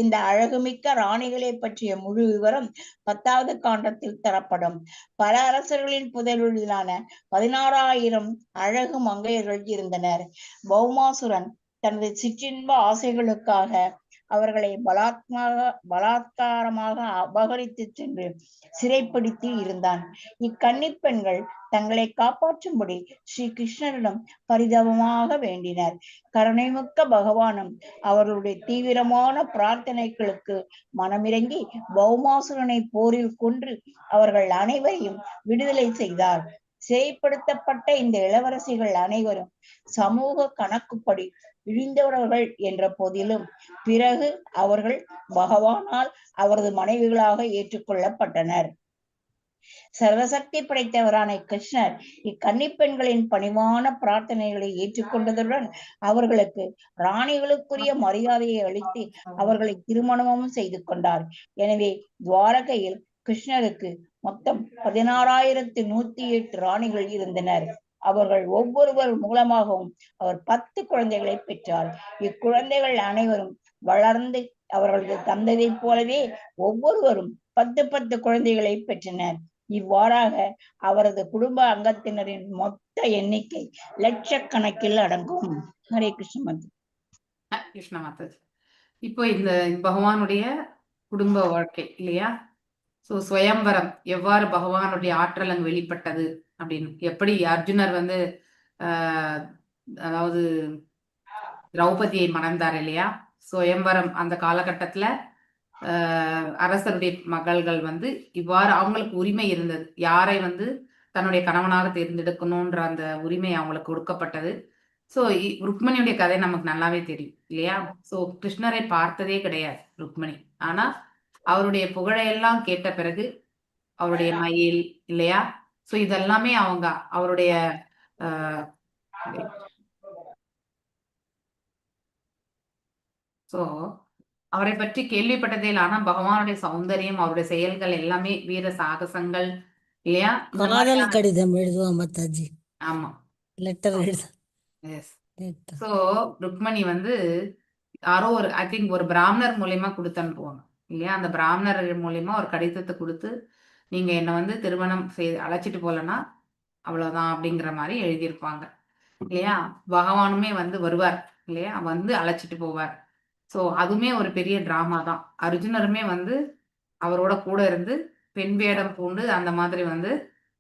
S6: இந்த அழகுமிக்க ராணிகளை பற்றிய முழு விவரம் 10வது காண்டத்தில் தரப்படும். பல அரசர்களின் புதல்வர்களான 16,000 அழகு மங்கையர்கள் இருந்தனர். பௌமாசுரன் தனது சிற்றின்ப ஆசைகளுக்காக அவர்களை பலாத்காரமாக அபகரித்து சென்று சிறைப்படுத்தி இருந்தான். இக்கன்னிப் பெண்கள் தங்களை காப்பாற்றும்படி ஸ்ரீ கிருஷ்ணரிடம் பரிதாபமாக வேண்டினர். கருணைமிக்க பகவானும் அவர்களுடைய தீவிரமான பிரார்த்தனைகளுக்கு மனமிறங்கி பௌமாசுரனை போரில் கொன்று அவர்கள் அனைவரையும் விடுதலை செய்தார். சிறைப்படுத்தப்பட்ட இந்த இளவரசிகள் அனைவரும் சமூக கணக்குப்படி இழிந்தவர்கள் என்ற போதிலும் பிறகு அவர்கள் பகவானால் அவரது மனைவிகளாக ஏற்றுக்கொள்ளப்பட்டனர். சர்வசக்தி படைத்தவரான கிருஷ்ணர் இக்கன்னிப்பெண்களின் பணிவான பிரார்த்தனைகளை ஏற்றுக்கொண்டதுடன் அவர்களுக்கு ராணிகளுக்குரிய மரியாதையை அளித்து அவர்களை திருமணமும் செய்து கொண்டார். எனவே துவாரகையில் கிருஷ்ணருக்கு மொத்தம் 16,108 ராணிகள் இருந்தனர். அவர்கள் ஒவ்வொருவர் மூலமாகவும் அவர் 10 குழந்தைகளை பெற்றார். இக்குழந்தைகள் அனைவரும் வளர்ந்து அவர்களது தந்தையைப் போலவே ஒவ்வொருவரும் 10 குழந்தைகளை பெற்றனர். இவ்வாறாக அவரது குடும்ப அங்கத்தினரின் மொத்த எண்ணிக்கை லட்சக்கணக்கில் அடங்கும். ஹரே கிருஷ்ண மாதா.
S1: கிருஷ்ண மாதாஜி. இப்போ இந்த பகவானுடைய குடும்ப வாழ்க்கை இல்லையா? ஸோ சுயம்வரம் எவ்வாறு பகவானுடைய ஆற்றல் அங்கு வெளிப்பட்டது அப்படின்னு, எப்படி அர்ஜுனர் வந்து அதாவது திரௌபதியை மணந்தார் இல்லையா? சுயம்வரம் அந்த காலகட்டத்துல அரசருடைய மகள்கள் வந்து இவ்வாறு அவங்களுக்கு உரிமை இருந்தது. யாரை வந்து தன்னுடைய கணவனாக தேர்ந்தெடுக்கணும்ன்ற அந்த உரிமை அவங்களுக்கு கொடுக்கப்பட்டது. ஸோ ருக்மணியுடைய கதை நமக்கு நல்லாவே தெரியும் இல்லையா? ஸோ கிருஷ்ணரை பார்த்ததே கிடையாது ருக்மணி. ஆனா அவருடைய புகழையெல்லாம் கேட்ட பிறகு அவருடைய மயில் இல்லையா? ஸோ இதெல்லாமே அவங்க அவருடைய ஸோ அவரை பற்றி கேள்விப்பட்டதே இல்லை. ஆனா பகவானுடைய சௌந்தரியம், அவருடைய செயல்கள் எல்லாமே வீர சாகசங்கள் இல்லையா? இந்த
S3: காதல்
S1: மாதிரியான
S3: கடிதம் எழுதுவா மாதாஜி,
S1: ஆமா.
S3: லெட்டர் எழுத
S1: எஸ்.
S3: letter.
S1: ஸோ ருக்மணி வந்து யாரோ ஒரு ஐ திங்க் ஒரு பிராமணர் மூலியமா கொடுத்து அனுப்புவாங்க இல்லையா? அந்த பிராமணர் மூலியமா ஒரு கடிதத்தை கொடுத்து, நீங்க என்னை வந்து திருமணம் செய்து அழைச்சிட்டு போகலன்னா அவ்வளவுதான் அப்படிங்கிற மாதிரி எழுதியிருப்பாங்க இல்லையா? பகவானுமே வந்து வருவார் இல்லையா? வந்து அழைச்சிட்டு போவார். ஸோ அதுவுமே ஒரு பெரிய டிராமா தான். அர்ஜுனருமே வந்து அவரோட கூட இருந்து பெண் வேடம் பூண்டு அந்த மாதிரி வந்து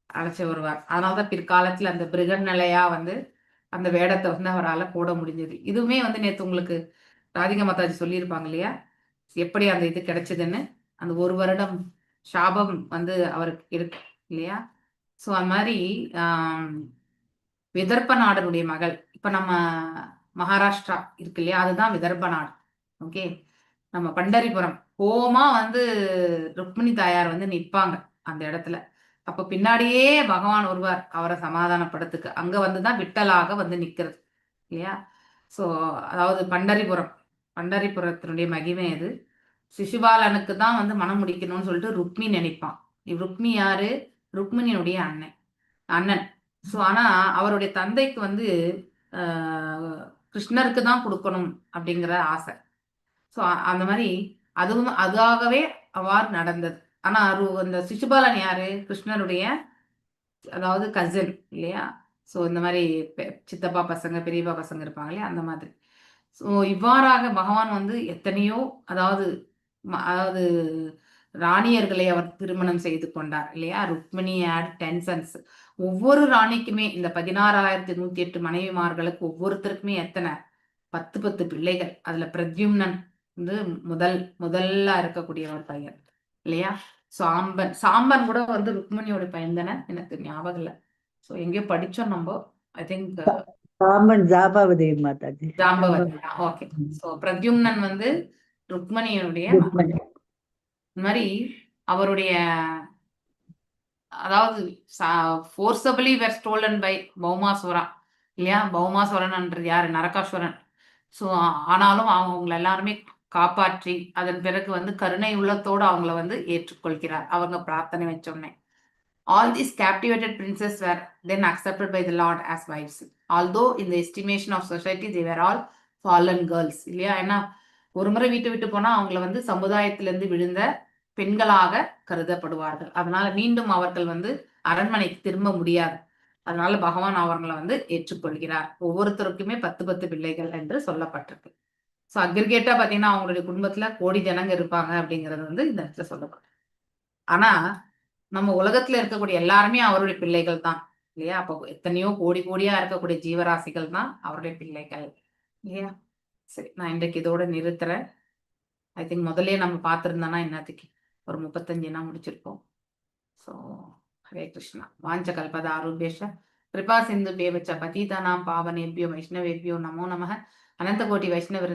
S1: அழைச்சி வருவார். அதனாலதான் பிற்காலத்துல அந்த பிருகநிலையா வந்து அந்த வேடத்தை வந்து அவரால் போட முடிஞ்சது. இதுவுமே வந்து நேத்து உங்களுக்கு ராதிகா மாதாஜி சொல்லியிருப்பாங்க இல்லையா? எப்படி அந்த இது கிடைச்சதுன்னு. அந்த 1 வருடம் சாபம் வந்து அவருக்கு இருக்கு இல்லையா? ஸோ அந்த மாதிரி விதர்ப்ப நாடனுடைய மகள். இப்ப நம்ம மகாராஷ்டிரா இருக்கு இல்லையா? அதுதான் விதர்ப்ப நாடு. ஓகே. நம்ம பண்டரிபுரம் கோவமா வந்து ருக்மிணி தாயார் வந்து நிற்பாங்க அந்த இடத்துல. அப்ப பின்னாடியே பகவான் வருவார் அவரை சமாதானப்படுத்துக்கு. அங்க வந்துதான் விட்டலாக வந்து நிக்கிறது இல்லையா? ஸோ அதாவது பண்டரிபுரத்தினுடைய மகிமை அது. சிசுபாலனுக்கு தான் வந்து மனம் முடிக்கணும்னு சொல்லிட்டு ருக்மி நினைப்பான். ருக்மி யாரு? ருக்மிணியுடைய அண்ணன். ஸோ ஆனா அவருடைய தந்தைக்கு வந்து கிருஷ்ணருக்கு தான் கொடுக்கணும் அப்படிங்கிற ஆசை. ஸோ அந்த மாதிரி அதுவும் அதாகவே அவ்வாறு நடந்தது. ஆனா அந்த சிசுபாலன் யாரு? கிருஷ்ணருடைய அதாவது கசின் இல்லையா? ஸோ இந்த மாதிரி சித்தப்பா பசங்க பெரியப்பா பசங்க இருப்பாங்க இல்லையா? அந்த மாதிரி. ஸோ இவ்வாறாக பகவான் வந்து எத்தனையோ அதாவது அதாவது ராணியர்களை அவர் திருமணம் செய்து கொண்டார் இல்லையா? Rukmini had 10 sons. ஒவ்வொரு ராணிக்குமே இந்த 16,108 மனைவிமார்களுக்கு ஒவ்வொருத்தருக்குமே எத்தனை 10 பிள்ளைகள். அதுல பிரத்யும்னன் வந்து முதல்ல இருக்கக்கூடிய ஒரு பையன் இல்லையா? சாம்பன் கூட வந்து ருக்மிணியோட பையன் தானே? எனக்கு ஞாபகம் இல்லை. ஸோ எங்கேயோ படிச்சோம் நம்ம. ஐ திங்க்
S6: ராமன் ஜாபாவதி மாதாஜி.
S1: ஜாம்பவதி. ஓகே. ஸோ பிரத்யும்னன் வந்து ருக்மணியுடைய
S6: ருக்மணி.
S1: இந்த மாதிரி அவருடைய அதாவது ஃபோர்ஸபிளி வேர் ஸ்டோலன் பை பௌமாசுரா இல்லையா? பௌமாசுரன்ன்றது யாரு? நரகாசுரன். ஸோ ஆனாலும் அவங்கள எல்லாருமே காப்பாற்றி அதன் பிறகு வந்து கருணை உள்ளத்தோடு அவங்கள வந்து ஏற்றுக்கொள்கிறார் அவங்க பிரார்த்தனை வச்சோடனே. All these captivated princes were then accepted by the Lord as wives. Although in the estimation of society they were all fallen girls. இல்லையா? ஏன்னா ஒரு முறை வீட்டை விட்டு போனா அவங்கள வந்து சமுதாயத்திலிருந்து விழுந்த பெண்களாக கருதப்படுவார்கள். அதனால மீண்டும் அவர்கள் வந்து அரண்மனைக்கு திரும்ப முடியாது. அதனால பகவான் அவர்களை வந்து ஏற்றுக்கொள்கிறார். ஒவ்வொருத்தருக்குமே 10 பிள்ளைகள் என்று சொல்லப்பட்டிருக்கு. ஸோ அக்ரிகேட்டா பாத்தீங்கன்னா அவங்களுடைய குடும்பத்துல கோடி ஜனங்க இருப்பாங்க அப்படிங்கிறது வந்து இந்த இடத்துல சொல்லப்படும். ஆனா நம்ம உலகத்துல இருக்கக்கூடிய எல்லாருமே அவருடைய பிள்ளைகள் தான் இல்லையா? அப்போ எத்தனையோ கோடியா இருக்கக்கூடிய ஜீவராசிகள் தான் அவருடைய பிள்ளைகள் இல்லையா? சரி, நான் இன்றைக்கு இதோட நிறுத்துறேன். ஐ திங்க் முதல்லயே நம்ம பார்த்திருந்தோம்னா இன்னத்துக்கு ஒரு 35 முடிச்சிருப்போம். ஸோ ஹரே கிருஷ்ணா. வாஞ்ச கல்பத ஆரூபேஷ கிருபா சிந்து பேவச்ச பதீதானாம் பாவனேபியோ வைஷ்ணவேபியோ நமோ நமः. அனந்த கோட்டி வைஷ்ணவ